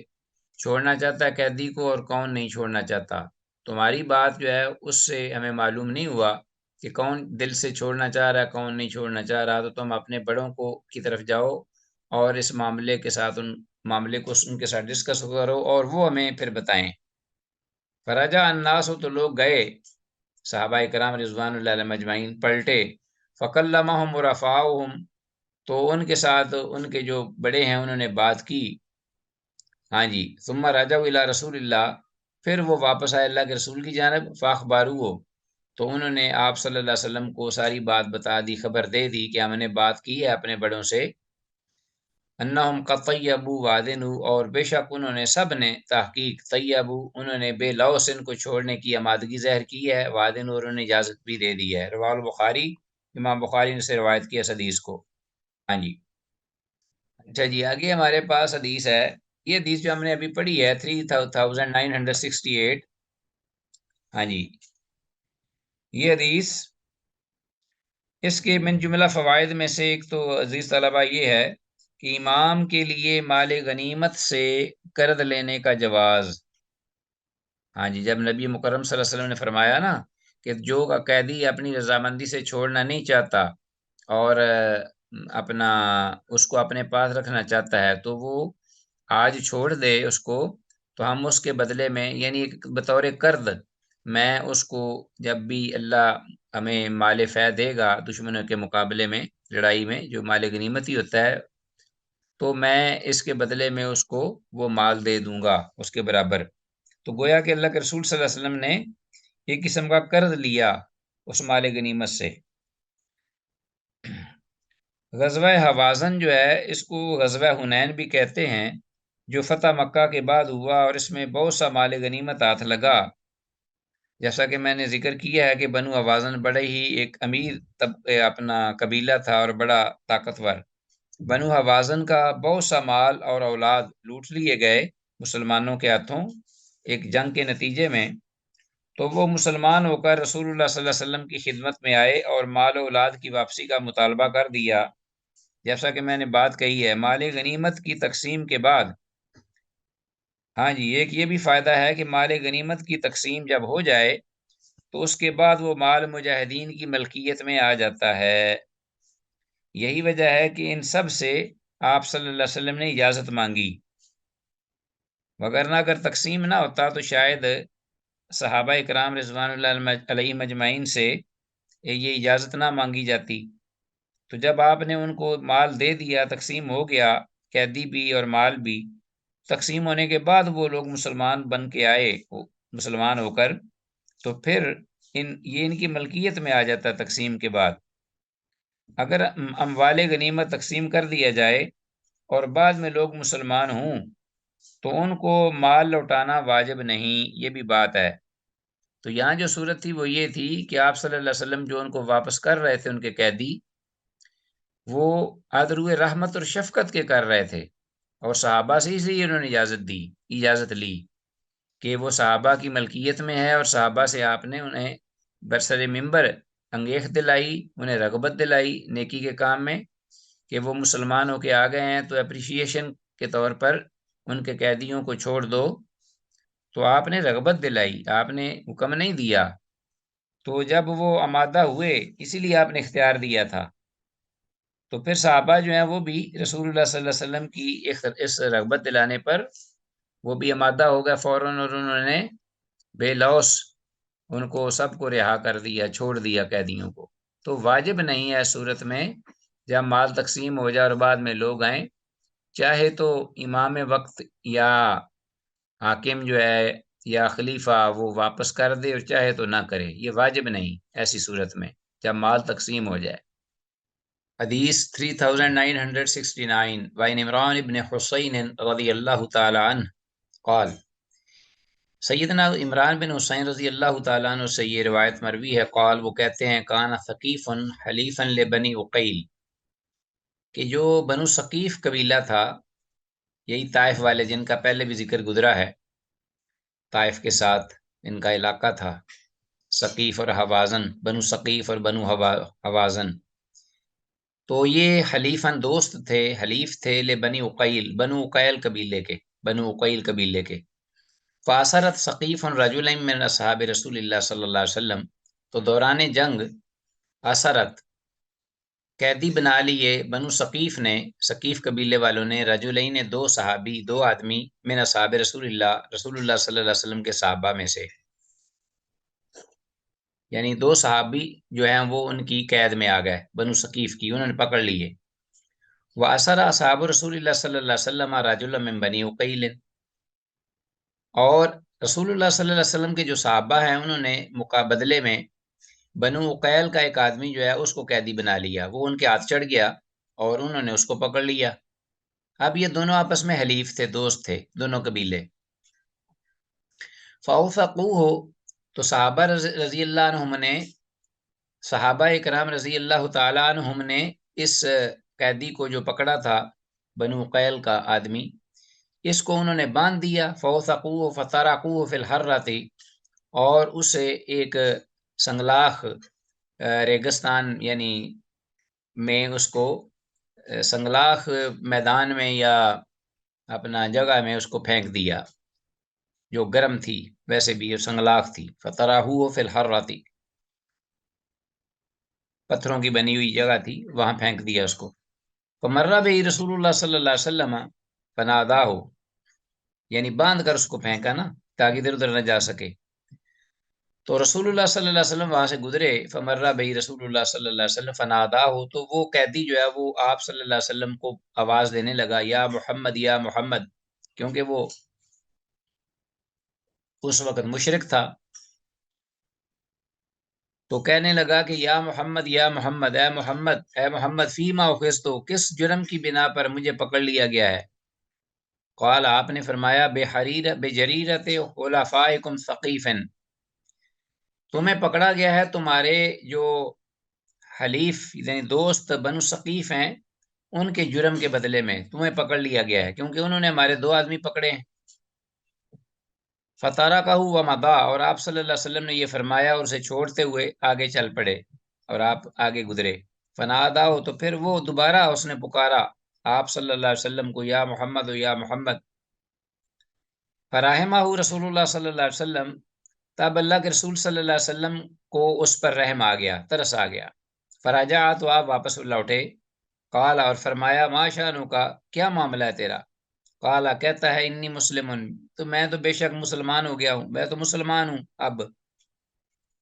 چھوڑنا چاہتا ہے قیدی کو اور کون نہیں چھوڑنا چاہتا، تمہاری بات جو ہے اس سے ہمیں معلوم نہیں ہوا کہ کون دل سے چھوڑنا چاہ رہا ہے کون نہیں چھوڑنا چاہ رہا، تو تم اپنے بڑوں کو کی طرف جاؤ اور اس معاملے کے ساتھ معاملے کو ان کے ساتھ ڈسکس کرو اور وہ ہمیں پھر بتائیں۔ فرجع الناس، تو لوگ گئے، صحابہ کرام رضوان اللہ علیہم اجمعین پلٹے، فکلمہم رفعاہم تو ان کے ساتھ ان کے جو بڑے ہیں انہوں نے بات کی، ہاں جی، ثم رجعوا الی رسول اللہ پھر وہ واپس آئے اللہ کے رسول کی جانب، فاخبروہ تو انہوں نے آپ صلی اللہ علیہ وسلم کو ساری بات بتا دی، خبر دے دی کہ ہم نے بات کی ہے اپنے بڑوں سے، انہم قد طیبوا وادنوا اور بے شک انہوں نے سب نے تحقیق طیبوا انہوں نے بے لوث ان کو چھوڑنے کی آمادگی ظاہر کی ہے، وادنوا اور انہوں نے اجازت بھی دے دی ہے۔ رواه البخاری، امام بخاری نے سے روایت کی اس حدیث کو، ہاں جی۔ اچھا جی، آگے ہمارے پاس حدیث ہے، یہ حدیث جو ہم نے ابھی پڑھی ہے 3968، ہاں جی، یہ حدیث اس کے من جملہ فوائد میں سے ایک تو عزیز طلبہ یہ ہے کہ امام کے لیے مال غنیمت سے قرض لینے کا جواز، ہاں جی، جب نبی مکرم صلی اللہ علیہ وسلم نے فرمایا نا کہ جو قیدی اپنی رضامندی سے چھوڑنا نہیں چاہتا اور اپنا اس کو اپنے پاس رکھنا چاہتا ہے تو وہ آج چھوڑ دے اس کو، تو ہم اس کے بدلے میں یعنی بطور قرض میں اس کو جب بھی اللہ ہمیں مال فے دے گا دشمنوں کے مقابلے میں لڑائی میں جو مال غنیمت ہی ہوتا ہے، تو میں اس کے بدلے میں اس کو وہ مال دے دوں گا اس کے برابر۔ تو گویا کہ اللہ کے رسول صلی اللہ علیہ وسلم نے ایک قسم کا قرض لیا اس مال غنیمت سے۔ غزوہ حوازن جو ہے اس کو غزوہ حنین بھی کہتے ہیں، جو فتح مکہ کے بعد ہوا اور اس میں بہت سا مال غنیمت ہاتھ لگا، جیسا کہ میں نے ذکر کیا ہے کہ بنو حوازن بڑے ہی ایک امیر اپنا قبیلہ تھا اور بڑا طاقتور، بنو حوازن کا بہت سا مال اور اولاد لوٹ لیے گئے مسلمانوں کے ہاتھوں ایک جنگ کے نتیجے میں، تو وہ مسلمان ہو کر رسول اللہ صلی اللہ علیہ وسلم کی خدمت میں آئے اور مال و اولاد کی واپسی کا مطالبہ کر دیا۔ جیسا کہ میں نے بات کہی ہے مال غنیمت کی تقسیم کے بعد، ہاں جی، ایک یہ بھی فائدہ ہے کہ مال غنیمت کی تقسیم جب ہو جائے تو اس کے بعد وہ مال مجاہدین کی ملکیت میں آ جاتا ہے، یہی وجہ ہے کہ ان سب سے آپ صلی اللہ علیہ وسلم نے اجازت مانگی، وگرنہ اگر تقسیم نہ ہوتا تو شاید صحابہ اکرام رضوان اللہ علیہم اجمعین سے یہ اجازت نہ مانگی جاتی۔ تو جب آپ نے ان کو مال دے دیا، تقسیم ہو گیا، قیدی بھی اور مال بھی، تقسیم ہونے کے بعد وہ لوگ مسلمان بن کے آئے مسلمان ہو کر، تو پھر یہ ان کی ملکیت میں آ جاتا ہے تقسیم کے بعد۔ اگر اموال غنیمت تقسیم کر دیا جائے اور بعد میں لوگ مسلمان ہوں تو ان کو مال لوٹانا واجب نہیں، یہ بھی بات ہے۔ تو یہاں جو صورت تھی وہ یہ تھی کہ آپ صلی اللہ علیہ وسلم جو ان کو واپس کر رہے تھے، ان کے قیدی، وہ ادرو رحمت اور شفقت کے کر رہے تھے، اور صحابہ سے ہی انہوں نے اجازت لی کہ وہ صحابہ کی ملکیت میں ہے، اور صحابہ سے آپ نے انہیں برسر ممبر انگیخت دلائی، انہیں رغبت دلائی نیکی کے کام میں کہ وہ مسلمان ہو کے آ گئے ہیں، تو اپریشیشن کے طور پر ان کے قیدیوں کو چھوڑ دو۔ تو آپ نے رغبت دلائی، آپ نے حکم نہیں دیا۔ تو جب وہ آمادہ ہوئے، اسی لیے آپ نے اختیار دیا تھا، تو پھر صحابہ جو ہیں وہ بھی رسول اللہ صلی اللہ علیہ وسلم کی اس رغبت دلانے پر وہ بھی آمادہ ہو گئے فوراً، اور انہوں نے بے لوث ان کو سب کو رہا کر دیا، چھوڑ دیا قیدیوں کو۔ تو واجب نہیں ہے صورت میں جب مال تقسیم ہو جائے اور بعد میں لوگ آئیں، چاہے تو امام وقت یا حاکم جو ہے یا خلیفہ وہ واپس کر دے، اور چاہے تو نہ کرے، یہ واجب نہیں ایسی صورت میں جب مال تقسیم ہو جائے۔ حدیث 3969 وعن عمران ابن حسین رضی اللہ تعالی عنہ قال، سیدنا عمران بن حسین رضی اللہ تعالیٰ عنہ سے یہ روایت مروی ہے، قال وہ کہتے ہیں، کان ثقیف حلیفا لبنی عقیل، کہ جو بنو ثقیف قبیلہ تھا، یہی طائف والے جن کا پہلے بھی ذکر گزرا ہے، طائف کے ساتھ ان کا علاقہ تھا، ثقیف اور حوازن، بنو ثقیف اور بنو حوازن، تو یہ حلیفاً دوست تھے، حلیف تھے لبنی عقیل، بنو عقیل قبیلے کے، بنو عقیل قبیلے کے۔ فاثرت ثقیف رجلا من اصحاب رسول اللہ صلی اللہ علیہ وسلم، تو دوران جنگ اثرت قیدی بنا لیے بنو ثقیف نے، ثقیف قبیلے والوں نے، رجلین دو صحابی، دو آدمی، من اصحاب رسول اللہ، رسول اللہ صلی اللہ علیہ وسلم کے صحابہ میں سے، یعنی دو صحابی جو ہیں وہ ان کی قید میں آ گئے، بنو ثقیف کی انہوں نے پکڑ لیے۔ وَأَسَرَ أَصْحَابُ رسول اللہ صلی اللہ علیہ وسلم رجلا من بنی عقیل، اور رسول اللہ صلی اللہ علیہ وسلم کے جو صحابہ ہیں انہوں نے مقابلے میں بنو عقیل کا ایک آدمی جو ہے اس کو قیدی بنا لیا، وہ ان کے ہاتھ چڑھ گیا اور انہوں نے اس کو پکڑ لیا۔ اب یہ دونوں آپس میں حلیف تھے، دوست تھے دونوں قبیلے۔ فَأَوْثَقُوهُ، تو صحابہ رضی اللہ عنہم نے، صحابہ اکرام رضی اللہ تعالیٰ عنہم نے اس قیدی کو جو پکڑا تھا، بنو عقیل کا آدمی، اس کو انہوں نے باندھ دیا۔ فَوْثَقُوهُ فَتَرَكُوهُ فِي الْحَرَّةِ، اور اسے ایک سنگلاخ ریگستان یعنی میں اس کو سنگلاخ میدان میں یا اپنا جگہ میں اس کو پھینک دیا، جو گرم تھی، ویسے بھی یہ سنگلاخ تھی۔ فَتَرَاهُ فِي الْحَرَّةِ، پتھروں کی بنی ہوئی جگہ تھی، وہاں پھینک دیا اس کو۔ فَمَرَّ بِهِ رسول اللہ صلی اللہ علیہ وسلم فَنَادَاهُ، یعنی باندھ کر اس کو پھینکا نا تاکہ ادھر ادھر نہ جا سکے۔ تو رسول اللہ صلی اللہ علیہ وسلم وہاں سے گزرے، فمر بہ رسول اللہ صلی اللہ علیہ وسلم فناداہ، تو وہ قیدی جو ہے وہ آپ صلی اللہ علیہ وسلم کو آواز دینے لگا، یا محمد یا محمد، کیونکہ وہ اس وقت مشرک تھا، تو کہنے لگا کہ یا محمد یا محمد، اے محمد اے محمد، فیما اخذتو، کس جرم کی بنا پر مجھے پکڑ لیا گیا ہے؟ قال، آپ نے فرمایا، بجریرت خلفائکم ثقیفا، تمہیں پکڑا گیا ہے تمہارے جو حلیف یعنی دوست بنو ثقیف ہیں ان کے جرم کے بدلے میں تمہیں پکڑ لیا گیا ہے، کیونکہ انہوں نے ہمارے دو آدمی پکڑے ہیں۔ فتارکہ ومضی، اور آپ صلی اللہ علیہ وسلم نے یہ فرمایا اور اسے چھوڑتے ہوئے آگے چل پڑے اور آپ آگے گزرے۔ فناداہ، تو پھر وہ دوبارہ اس نے پکارا آپ صلی اللہ علیہ وسلم کو، یا محمد یا محمد۔ فرحمہ رسول اللہ صلی اللہ علیہ وسلم، تب اللہ کے رسول صلی اللہ علیہ وسلم کو اس پر رحم آ گیا، ترس آ گیا۔ فراجع، تو آپ واپس لوٹے۔ قال، اور فرمایا، ما شانو کا، کیا معاملہ ہے تیرا؟ قال، کہتا ہے، انی مسلم، تو میں تو بے شک مسلمان ہو گیا ہوں، میں تو مسلمان ہوں اب۔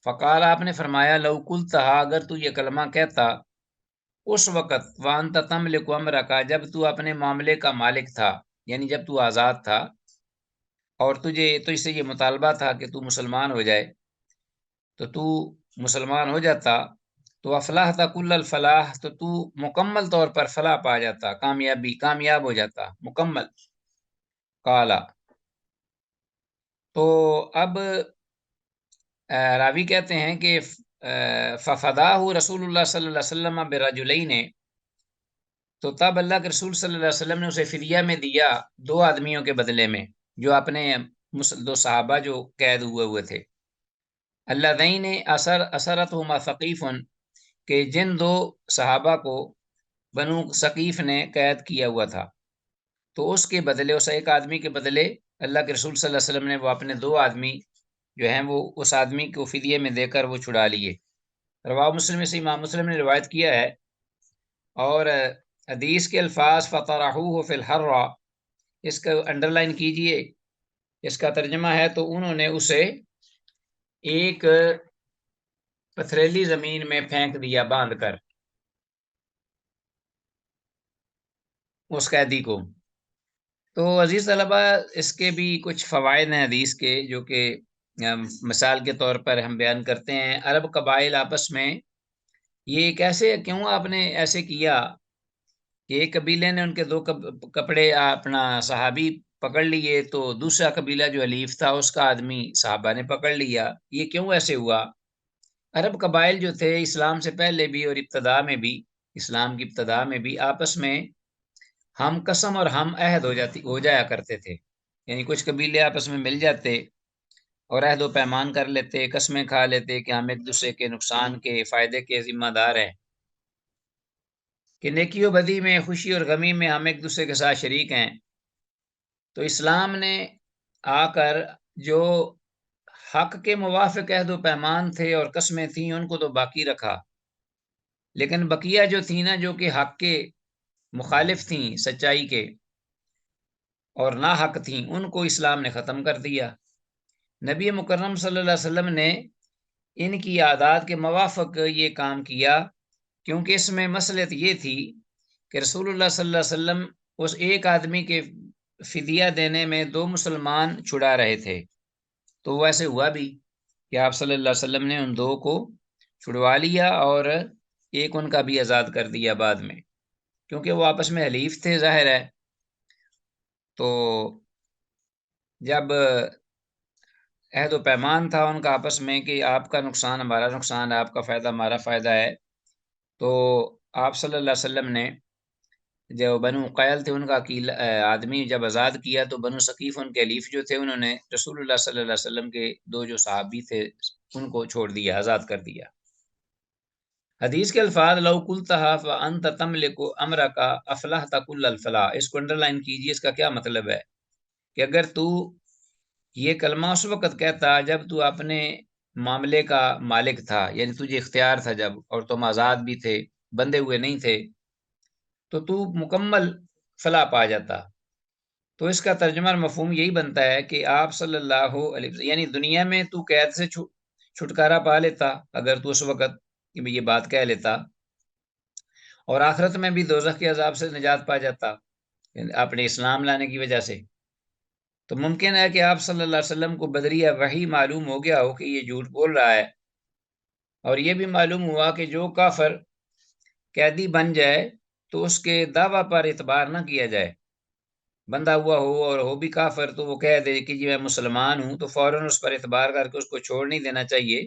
فقال، آپ نے فرمایا، لو قلتھا، اگر تو یہ کلمہ کہتا اس وقت، وانت تملک امرک، جب تو اپنے معاملے کا مالک تھا، یعنی جب تو آزاد تھا اور تجھ سے یہ مطالبہ تھا کہ تو مسلمان ہو جائے، تو تو مسلمان ہو جاتا، تو افلاح تا کل الفلاح، تو مکمل طور پر فلاح پا جاتا، کامیاب ہو جاتا مکمل۔ کالا، تو اب راوی کہتے ہیں کہ ففداہ رسول اللہ صلی اللہ علیہ وسلم برجلین، تو تب اللہ کے رسول صلی اللہ علیہ وسلم نے اسے فدیہ میں دیا 2 آدمیوں کے بدلے میں، جو اپنے 2 صحابہ جو قید ہوئے تھے۔ اللہ دین اثرتہما ثقیف، کہ جن 2 صحابہ کو بنو ثقیف نے قید کیا ہوا تھا، تو اس کے بدلے، اس ایک آدمی کے بدلے اللہ کے رسول صلی اللہ علیہ وسلم نے وہ اپنے 2 آدمی جو ہیں وہ اس آدمی کو فدیے میں دے کر وہ چھڑا لیے۔ رواہ مسلم سے امام مسلم نے روایت کیا ہے، اور حدیث کے الفاظ فطرحوہ فی الحرہ، اس کا انڈر لائن کیجئے، اس کا ترجمہ ہے تو انہوں نے اسے ایک پتھریلی زمین میں پھینک دیا باندھ کر اس قیدی کو۔ تو عزیز طلبہ، اس کے بھی کچھ فوائد ہیں حدیث کے، جو کہ مثال کے طور پر ہم بیان کرتے ہیں۔ عرب قبائل آپس میں یہ کیسے، کیوں آپ نے ایسے کیا کہ ایک قبیلے نے ان کے 2 کپڑے اپنا صحابی پکڑ لیے، تو دوسرا قبیلہ جو حلیف تھا اس کا آدمی صحابہ نے پکڑ لیا، یہ کیوں ایسے ہوا؟ عرب قبائل جو تھے اسلام سے پہلے بھی اور ابتدا میں بھی، اسلام کی ابتدا میں بھی آپس میں ہم قسم اور ہم عہد ہو جایا کرتے تھے، یعنی کچھ قبیلے آپس میں مل جاتے اور عہد و پیمان کر لیتے، قسمیں کھا لیتے کہ ہم ایک دوسرے کے نقصان کے، فائدے کے ذمہ دار ہیں، کہ نیکی و بدی میں، خوشی اور غمی میں ہم ایک دوسرے کے ساتھ شریک ہیں۔ تو اسلام نے آ کر جو حق کے موافق عہد و پیمان تھے اور قسمیں تھیں ان کو تو باقی رکھا، لیکن بقیہ جو تھیں نا، جو کہ حق کے مخالف تھیں، سچائی کے اور ناحق تھیں، ان کو اسلام نے ختم کر دیا۔ نبی مکرم صلی اللہ علیہ وسلم نے ان کی عادات کے موافق یہ کام کیا، کیونکہ اس میں مصلحت یہ تھی کہ رسول اللہ صلی اللہ علیہ وسلم اس ایک آدمی کے فدیہ دینے میں 2 مسلمان چھڑا رہے تھے، تو وہ ایسے ہوا بھی کہ آپ صلی اللہ علیہ وسلم نے ان 2 کو چھڑوا لیا اور ایک ان کا بھی آزاد کر دیا بعد میں، کیونکہ وہ آپس میں حلیف تھے ظاہر ہے۔ تو جب عہد و پیمان تھا ان کا آپس میں کہ آپ کا نقصان ہمارا نقصان ہے، آپ کا فائدہ ہمارا فائدہ ہے، تو آپ صلی اللہ علیہ وسلم نے جو بنو قیل تھے ان کا آدمی جب آزاد کیا، تو بنو ثقیف ان کے حلیف جو تھے انہوں نے رسول اللہ صلی اللہ علیہ وسلم کے 2 جو صحابی تھے ان کو چھوڑ دیا، آزاد کر دیا۔ حدیث کے الفاظ لو قلتها فانت تملک امرک افلحت کل الفلاح، اس کو انڈر لائن کیجیے، اس کا کیا مطلب ہے کہ اگر تو یہ کلمہ اس وقت کہتا جب تو اپنے معاملے کا مالک تھا، یعنی تجھے اختیار تھا جب، اور تم آزاد بھی تھے، بندے ہوئے نہیں تھے، تو مکمل فلاح پا جاتا۔ تو اس کا ترجمہ اور مفہوم یہی بنتا ہے کہ آپ صلی اللہ علیہ وسلم، یعنی دنیا میں تو قید سے چھٹکارا پا لیتا اگر تو اس وقت یہ بات کہہ لیتا، اور آخرت میں بھی دوزخ کے عذاب سے نجات پا جاتا اپنے اسلام لانے کی وجہ سے۔ تو ممکن ہے کہ آپ صلی اللہ علیہ وسلم کو بدریہ وحی معلوم ہو گیا ہو کہ یہ جھوٹ بول رہا ہے، اور یہ بھی معلوم ہوا کہ جو کافر قیدی بن جائے تو اس کے دعویٰ پر اعتبار نہ کیا جائے، بندہ ہوا ہو اور ہو بھی کافر تو وہ کہہ دے کہ جی میں مسلمان ہوں، تو فوراً اس پر اعتبار کر کے اس کو چھوڑ نہیں دینا چاہیے،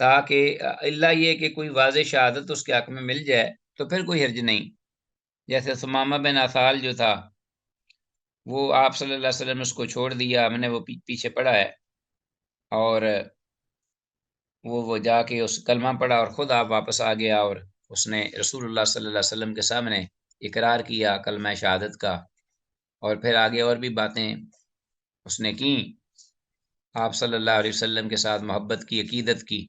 تاکہ اللہ یہ کہ کوئی واضح شہادت اس کے حق میں مل جائے تو پھر کوئی حرج نہیں۔ جیسے ثمامہ بن اثال جو تھا، وہ آپ صلی اللہ علیہ وسلم نے اس کو چھوڑ دیا، ہم نے وہ پیچھے پڑا ہے، اور وہ جا کے اس کلمہ پڑھا اور خود آپ واپس آ گیا، اور اس نے رسول اللہ صلی اللہ علیہ وسلم کے سامنے اقرار کیا کلمہ شہادت کا، اور پھر آگے اور بھی باتیں اس نے کی، آپ صلی اللہ علیہ وسلم کے ساتھ محبت کی، عقیدت کی،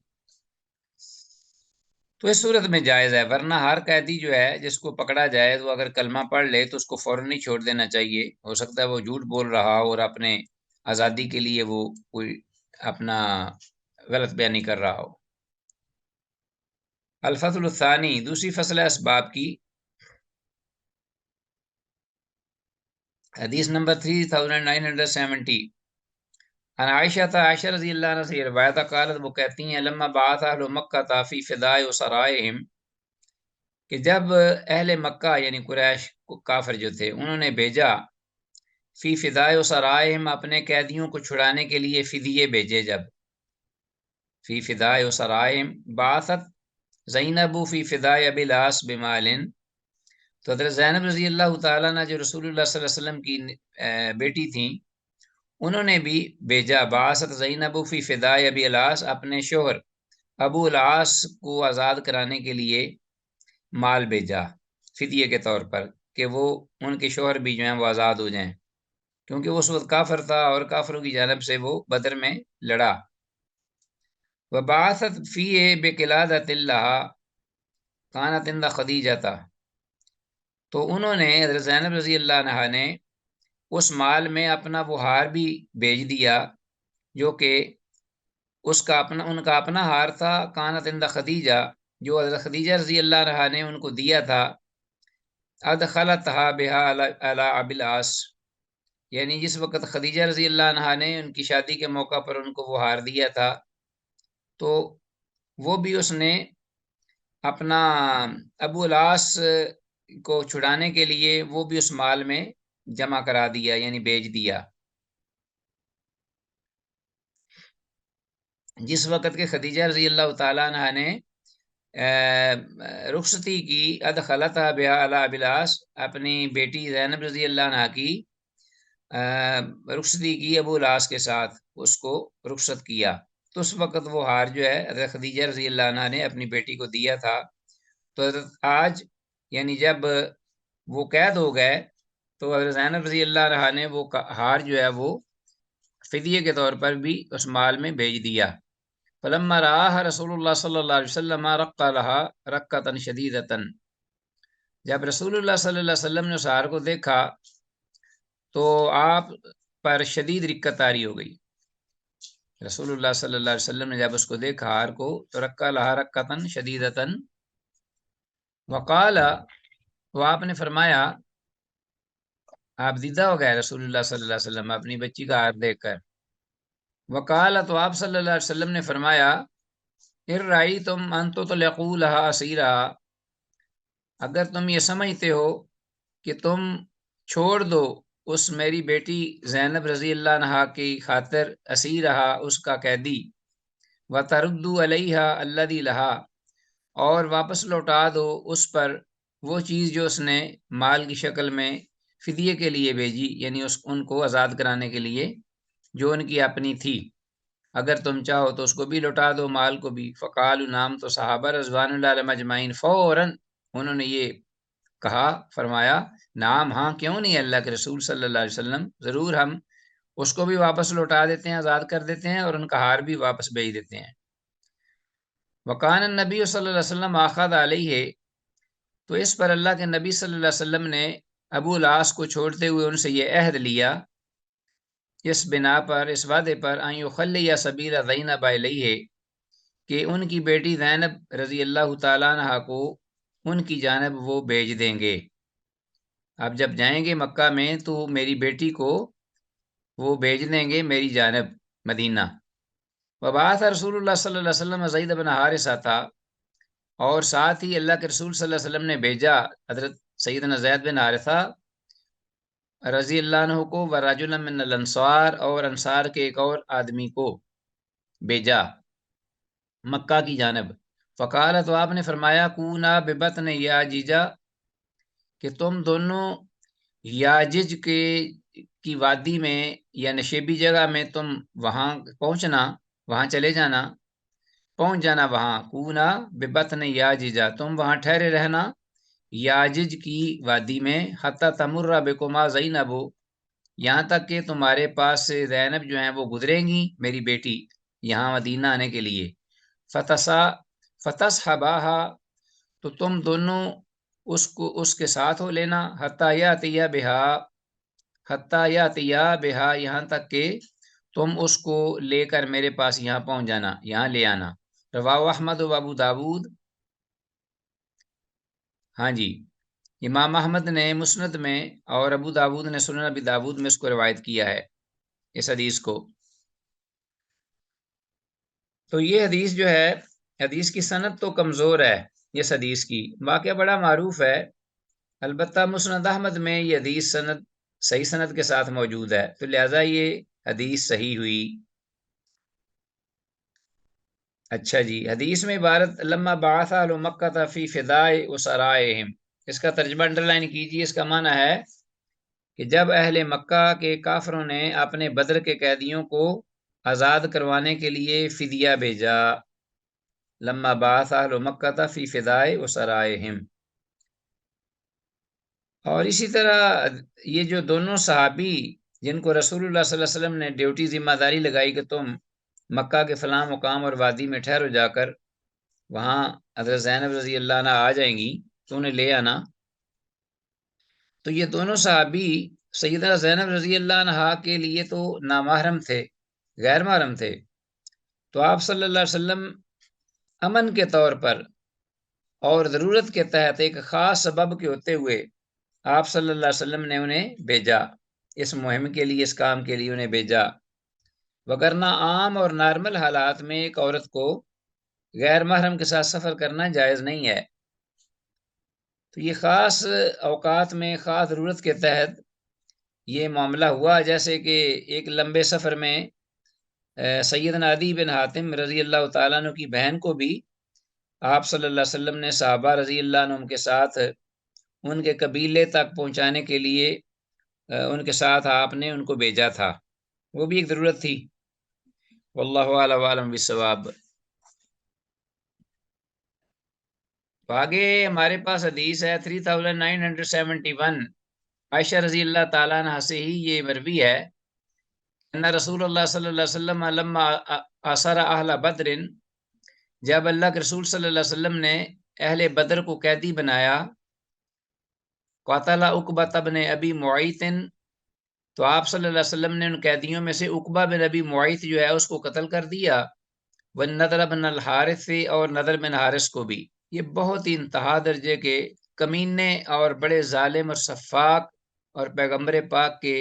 تو اس صورت میں جائز ہے۔ ورنہ ہر قیدی جو ہے جس کو پکڑا جائے تو اگر کلمہ پڑھ لے تو اس کو فوراً نہیں چھوڑ دینا چاہیے، ہو سکتا ہے وہ جھوٹ بول رہا ہو اور اپنے آزادی کے لیے وہ کوئی اپنا غلط بیانی کر رہا ہو۔ الفصل الثانی، دوسری فصل ہے اسباب کی۔ حدیث نمبر 3970، ان عائشہ عائشہ رضی اللہ عنہ سے یہ روایت قالت، وہ کہتی ہیں لما بعث اہل مکہ فی فداء سرائہم، کہ جب اہل مکہ یعنی قریش کافر جو تھے انہوں نے بھیجا فی فداء سرائہم اپنے قیدیوں کو چھڑانے کے لیے فدیے بھیجے، جب فی فداء سرائہم بعثت زینب فی فداء ابی العاص بمال، تو حضرت زینب رضی اللہ تعالیٰ نے جو رسول اللہ صلی اللہ علیہ وسلم کی بیٹی تھیں انہوں نے بھی بھیجا، بعثت زینب فی فداء ابی العاص، اپنے شوہر ابو العاص کو آزاد کرانے کے لیے مال بھیجا فدیے کے طور پر، کہ وہ ان کے شوہر بھی جو ہیں وہ آزاد ہو جائیں، کیونکہ وہ اس وقت کافر تھا اور کافروں کی جانب سے وہ بدر میں لڑا۔ وبعثت فیہ بقلادۃ اللہ کانت عند خدیجہ، تو انہوں نے حضرت زینب رضی اللہ عنہا نے اس مال میں اپنا وہ ہار بھی بھیج دیا جو کہ ان کا اپنا ہار تھا، کانت عند خدیجہ، جو حضرت خدیجہ رضی اللہ عنہا نے ان کو دیا تھا، ادخلتها بها علی ابی العاص، یعنی جس وقت خدیجہ رضی اللہ عنہا نے ان کی شادی کے موقع پر ان کو وہ ہار دیا تھا تو وہ بھی اس نے اپنا ابو العاص کو چھڑانے کے لیے وہ بھی اس مال میں جمع کرا دیا، یعنی بیچ دیا۔ جس وقت کے خدیجہ رضی اللہ تعالیٰ عنہ نے رخصتی کی، ادخلتها بها علی ابی العاص، اپنی بیٹی زینب رضی اللہ عنہ کی رخصتی کی ابو العاص کے ساتھ، اس کو رخصت کیا، تو اس وقت وہ ہار جو ہے حضرت خدیجہ رضی اللہ عنہ نے اپنی بیٹی کو دیا تھا۔ تو حضرت آج یعنی جب وہ قید ہو گئے تو حضرت زینب رضی اللہ عنہ نے وہ ہار جو ہے وہ فدیے کے طور پر بھی اس مال میں بھیج دیا۔ فلما رآها رسول اللہ صلی اللہ علیہ وسلم رق لها رقۃ شدیدۃ، جب رسول اللہ صلی اللہ علیہ وسلم نے اس ہار کو دیکھا تو آپ پر شدید رقت طاری ہو گئی۔ رسول اللہ صلی اللہ علیہ وسلم نے جب اس کو دیکھا ہار کو تو رق لها رقۃ شدیدۃ، وقال، وہ آپ نے فرمایا، آپ دیدہ ہو گئے رسول اللہ صلی اللہ علیہ وسلم اپنی بچی کا ہار دیکھ کر۔ وقال، تو آپ صلی اللہ علیہ وسلم نے فرمایا، ارأیتم ان تطلقوا لها اسیرها، اگر تم یہ سمجھتے ہو کہ تم چھوڑ دو اس میری بیٹی زینب رضی اللہ عنہا کی خاطر اسیرہا، اس کا قیدی، وتردوا علیہا الذی لہا، اور واپس لوٹا دو اس پر وہ چیز جو اس نے مال کی شکل میں فدیے کے لیے بھیجی، یعنی ان کو آزاد کرانے کے لیے جو ان کی اپنی تھی، اگر تم چاہو تو اس کو بھی لوٹا دو، مال کو بھی۔ فقالوا، نام تو صحابہ رضوان اللہ علیہم اجمعین فوراً انہوں نے یہ کہا، فرمایا، نام، ہاں کیوں نہیں اللہ کے رسول صلی اللہ علیہ وسلم، ضرور ہم اس کو بھی واپس لوٹا دیتے ہیں، آزاد کر دیتے ہیں، اور ان کا ہار بھی واپس بھیج دیتے ہیں۔ وکان النبی صلی اللہ علیہ وسلم آخذ علیہ، تو اس پر اللہ کے نبی صلی اللہ علیہ وسلم نے ابو العاص کو چھوڑتے ہوئے ان سے یہ عہد لیا، اس بنا پر، اس وعدے پر، ان یخلی سبیل زینب الیہ، کہ ان کی بیٹی زینب رضی اللہ تعالیٰ عنہ کو ان کی جانب وہ بھیج دیں گے۔ اب جب جائیں گے مکہ میں تو میری بیٹی کو وہ بھیج دیں گے میری جانب مدینہ۔ وبعث رسول اللہ صلی اللہ علیہ وسلم زید بن حارثہ تھا، اور ساتھ ہی اللہ کے رسول صلی اللہ علیہ وسلم نے بھیجا حضرت سیدنا زید بن حارثہ رضی اللہ عنہ کو، ورجلا من الانصار، اور انصار کے ایک اور آدمی کو بھیجا مکہ کی جانب۔ فقال، تو آپ نے فرمایا، کونا ببطن یاجیجا، کہ تم دونوں یاجج کی وادی میں یا نشیبی جگہ میں تم وہاں پہنچنا، وہاں چلے جانا، پہنچ جانا وہاں، کونا ببطن یاجیجا، تم وہاں ٹھہرے رہنا یاجج کی وادی میں، حتی تمر بکما زینب، یہاں تک کہ تمہارے پاس سے زینب جو ہیں وہ گزریں گی میری بیٹی یہاں مدینہ آنے کے لیے۔ فتصحباہا، تو تم دونوں اس کے ساتھ ہو لینا، حتی یاتیا بہا، یہاں تک کہ تم اس کو لے کر میرے پاس یہاں پہنچ جانا، یہاں لے آنا۔ رواہ احمد و ابو داود، ہاں جی، امام احمد نے مسند میں اور ابو داود نے سنن ابی داود میں اس کو روایت کیا ہے اس حدیث کو۔ تو یہ حدیث جو ہے، حدیث کی سند تو کمزور ہے اس حدیث کی، واقعہ بڑا معروف ہے، البتہ مسند احمد میں یہ حدیث سند صحیح سند کے ساتھ موجود ہے، تو لہٰذا یہ حدیث صحیح ہوئی۔ اچھا جی، حدیث میں عبارت لما بعث اہل مکہ فی فداء اسرائہم، اس کا ترجمہ انڈر لائن کیجیے۔ اس کا معنی ہے کہ جب اہل مکہ کے کافروں نے اپنے بدر کے قیدیوں کو آزاد کروانے کے لیے فدیہ بھیجا، لما بعث اہل مکہ فی فداء اسرائہم۔ اور اسی طرح یہ جو دونوں صحابی جن کو رسول اللہ صلی اللہ علیہ وسلم نے ڈیوٹی ذمہ داری لگائی کہ تم مکہ کے فلاں مقام اور وادی میں ٹھہرو جا کر، وہاں حضرت زینب رضی اللہ عنہ آ جائیں گی تو انہیں لے آنا، تو یہ دونوں صحابی سیدہ زینب رضی اللہ عنہ کے لیے تو نامحرم تھے، غیر محرم تھے، تو آپ صلی اللہ علیہ وسلم امن کے طور پر اور ضرورت کے تحت ایک خاص سبب کے ہوتے ہوئے آپ صلی اللہ علیہ وسلم نے انہیں بھیجا، اس مہم کے لیے، اس کام کے لیے انہیں بھیجا، وگرنہ عام اور نارمل حالات میں ایک عورت کو غیر محرم کے ساتھ سفر کرنا جائز نہیں ہے۔ تو یہ خاص اوقات میں خاص ضرورت کے تحت یہ معاملہ ہوا، جیسے کہ ایک لمبے سفر میں سیدنا عدی بن حاتم رضی اللہ تعالیٰ عنہ کی بہن کو بھی آپ صلی اللہ علیہ وسلم نے صحابہ رضی اللہ عنہ کے ساتھ ان کے قبیلے تک پہنچانے کے لیے ان کے ساتھ آپ نے ان کو بھیجا تھا، وہ بھی ایک ضرورت تھی۔ واللہ اعلم عالم بالصواب۔ آگے ہمارے پاس حدیث ہے 3971، عائشہ رضی اللہ تعالیٰ عنہ سے ہی یہ مروی ہے، ان رسول اللہ صلی اللہ علیہ وسلم لما اسر اہل بدر، جب اللہ کے رسول صلی اللہ علیہ وسلم نے اہل بدر کو قیدی بنایا، قاتل عقبہ بن ابی معیط، تو آپ صلی اللہ علیہ وسلم نے ان قیدیوں میں سے عقبہ بن ابی معیط جو ہے اس کو قتل کر دیا، والنضر بن الحارث، اور نضر بن حارث کو بھی۔ یہ بہت ہی انتہا درجے کے کمینے اور بڑے ظالم اور سفاک اور پیغمبر پاک کے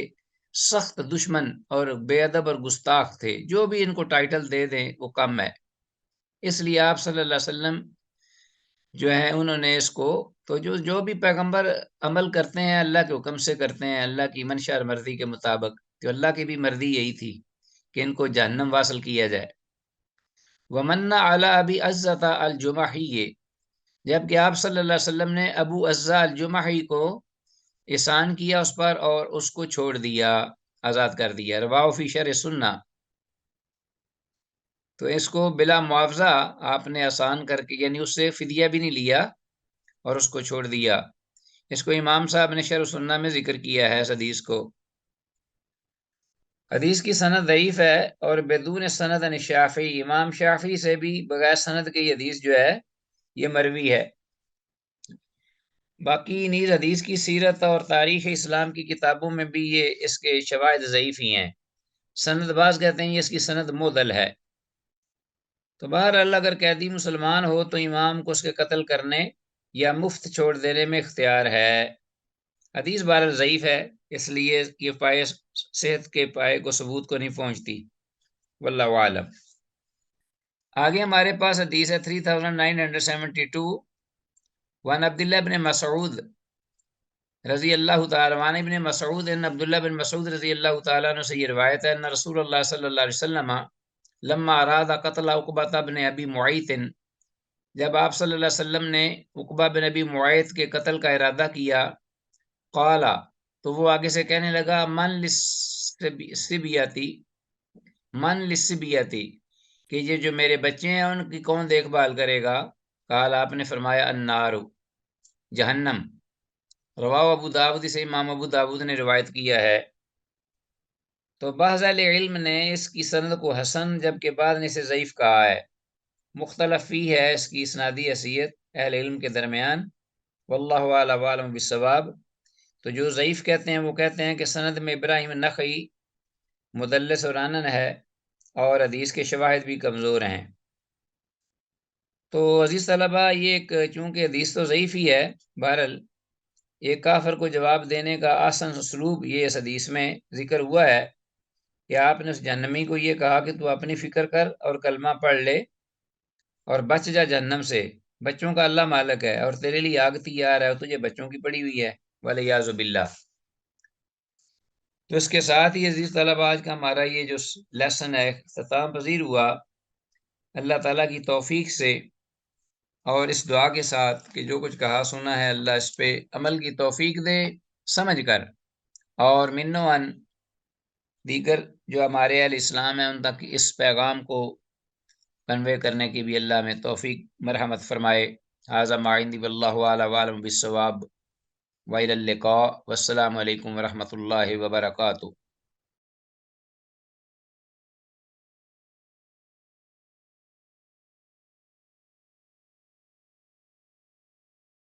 سخت دشمن اور بے ادب اور گستاخ تھے، جو بھی ان کو ٹائٹل دے دیں وہ کم ہے، اس لیے آپ صلی اللہ علیہ وسلم جو ہیں انہوں نے اس کو، تو جو بھی پیغمبر عمل کرتے ہیں اللہ کے حکم سے کرتے ہیں، اللہ کی منشا اور مرضی کے مطابق، تو اللہ کی بھی مرضی یہی تھی کہ ان کو جہنم واصل کیا جائے۔ ومن علی ابی عزۃ الجمحی، جبکہ آپ صلی اللہ علیہ وسلم نے ابو عزہ الجمحی کو احسان کیا اس پر اور اس کو چھوڑ دیا، آزاد کر دیا، رواہ فی شرح سنہ، تو اس کو بلا معاوضہ آپ نے آسان کر کے، یعنی اس سے فدیہ بھی نہیں لیا اور اس کو چھوڑ دیا۔ اس کو امام صاحب نے شرح سنہ میں ذکر کیا ہے اس حدیث کو۔ حدیث کی سند ضعیف ہے اور بدون سند عن شافعی، امام شافعی سے بھی بغیر سند کے یہ حدیث جو ہے یہ مروی ہے۔ باقی نیز حدیث کی سیرت اور تاریخ اسلام کی کتابوں میں بھی یہ اس کے شواہد ضعیف ہی ہیں، سند بعض کہتے ہیں یہ اس کی سند معضل ہے۔ تو بہرحال اگر قیدی مسلمان ہو تو امام کو اس کے قتل کرنے یا مفت چھوڑ دینے میں اختیار ہے۔ حدیث بہرحال ضعیف ہے، اس لیے یہ پائے صحت کے پائے کو ثبوت کو نہیں پہنچتی، واللہ عالم۔ آگے ہمارے پاس حدیث ہے 3972، وعن عبداللہ بن مسعود رضی اللہ تعالیٰ عنہ، ابن مسعود ان عبداللہ بن مسعود رضی اللہ تعالیٰ عنہ سے یہ روایت ہے، ان رسول اللہ صلی اللہ علیہ وسلم لما اراد قتل عقبہ بن ابی معیط، جب آپ صلی اللہ علیہ وسلم نے عقبہ بن ابی معیط کے قتل کا ارادہ کیا، قال، تو وہ آگے سے کہنے لگا، من للصبیتی، من للصبیتی، کہ یہ جو میرے بچے ہیں ان کی کون دیکھ بھال کرے گا؟ قال، آپ نے فرمایا، النار، جہنم، رواہ ابو داود، سے امام ابو داود نے روایت کیا ہے۔ تو بعض اہل علم نے اس کی سند کو حسن جبکہ بعض نے اسے ضعیف کہا ہے، مختلف فی ہے اس کی اسنادی حیثیت اہل علم کے درمیان، واللہ اعلم عالم بالصواب۔ تو جو ضعیف کہتے ہیں وہ کہتے ہیں کہ سند میں ابراہیم النخعی مدلس اور عنن ہے اور حدیث کے شواہد بھی کمزور ہیں۔ تو عزیز طلبہ، یہ ایک چونکہ حدیث تو ضعیف ہی ہے، بہرحال ایک کافر کو جواب دینے کا آسن اسلوب یہ اس حدیث میں ذکر ہوا ہے کہ آپ نے اس جہنمی کو یہ کہا کہ تو اپنی فکر کر اور کلمہ پڑھ لے اور بچ جا جہنم سے، بچوں کا اللہ مالک ہے اور تیرے لیے آگ تیار ہے اور تجھے بچوں کی پڑی ہوئی ہے، ولیعاذ باللہ۔ تو اس کے ساتھ ہی عزیز طلبہ آج کا ہمارا یہ جو لیسن ہے اختتام پذیر ہوا، اللہ تعالیٰ کی توفیق سے اور اس دعا کے ساتھ کہ جو کچھ کہا سنا ہے اللہ اس پہ عمل کی توفیق دے سمجھ کر، اور منوان دیگر جو ہمارے اہل اسلام ہیں ان تک اس پیغام کو کنوے کرنے کی بھی اللہ میں توفیق مرحمت فرمائے۔ ھذا ما عندی واللہ اعلم وعلم بالصواب، وإلی اللقاء، والسلام علیکم ورحمۃ اللہ وبرکاتہ۔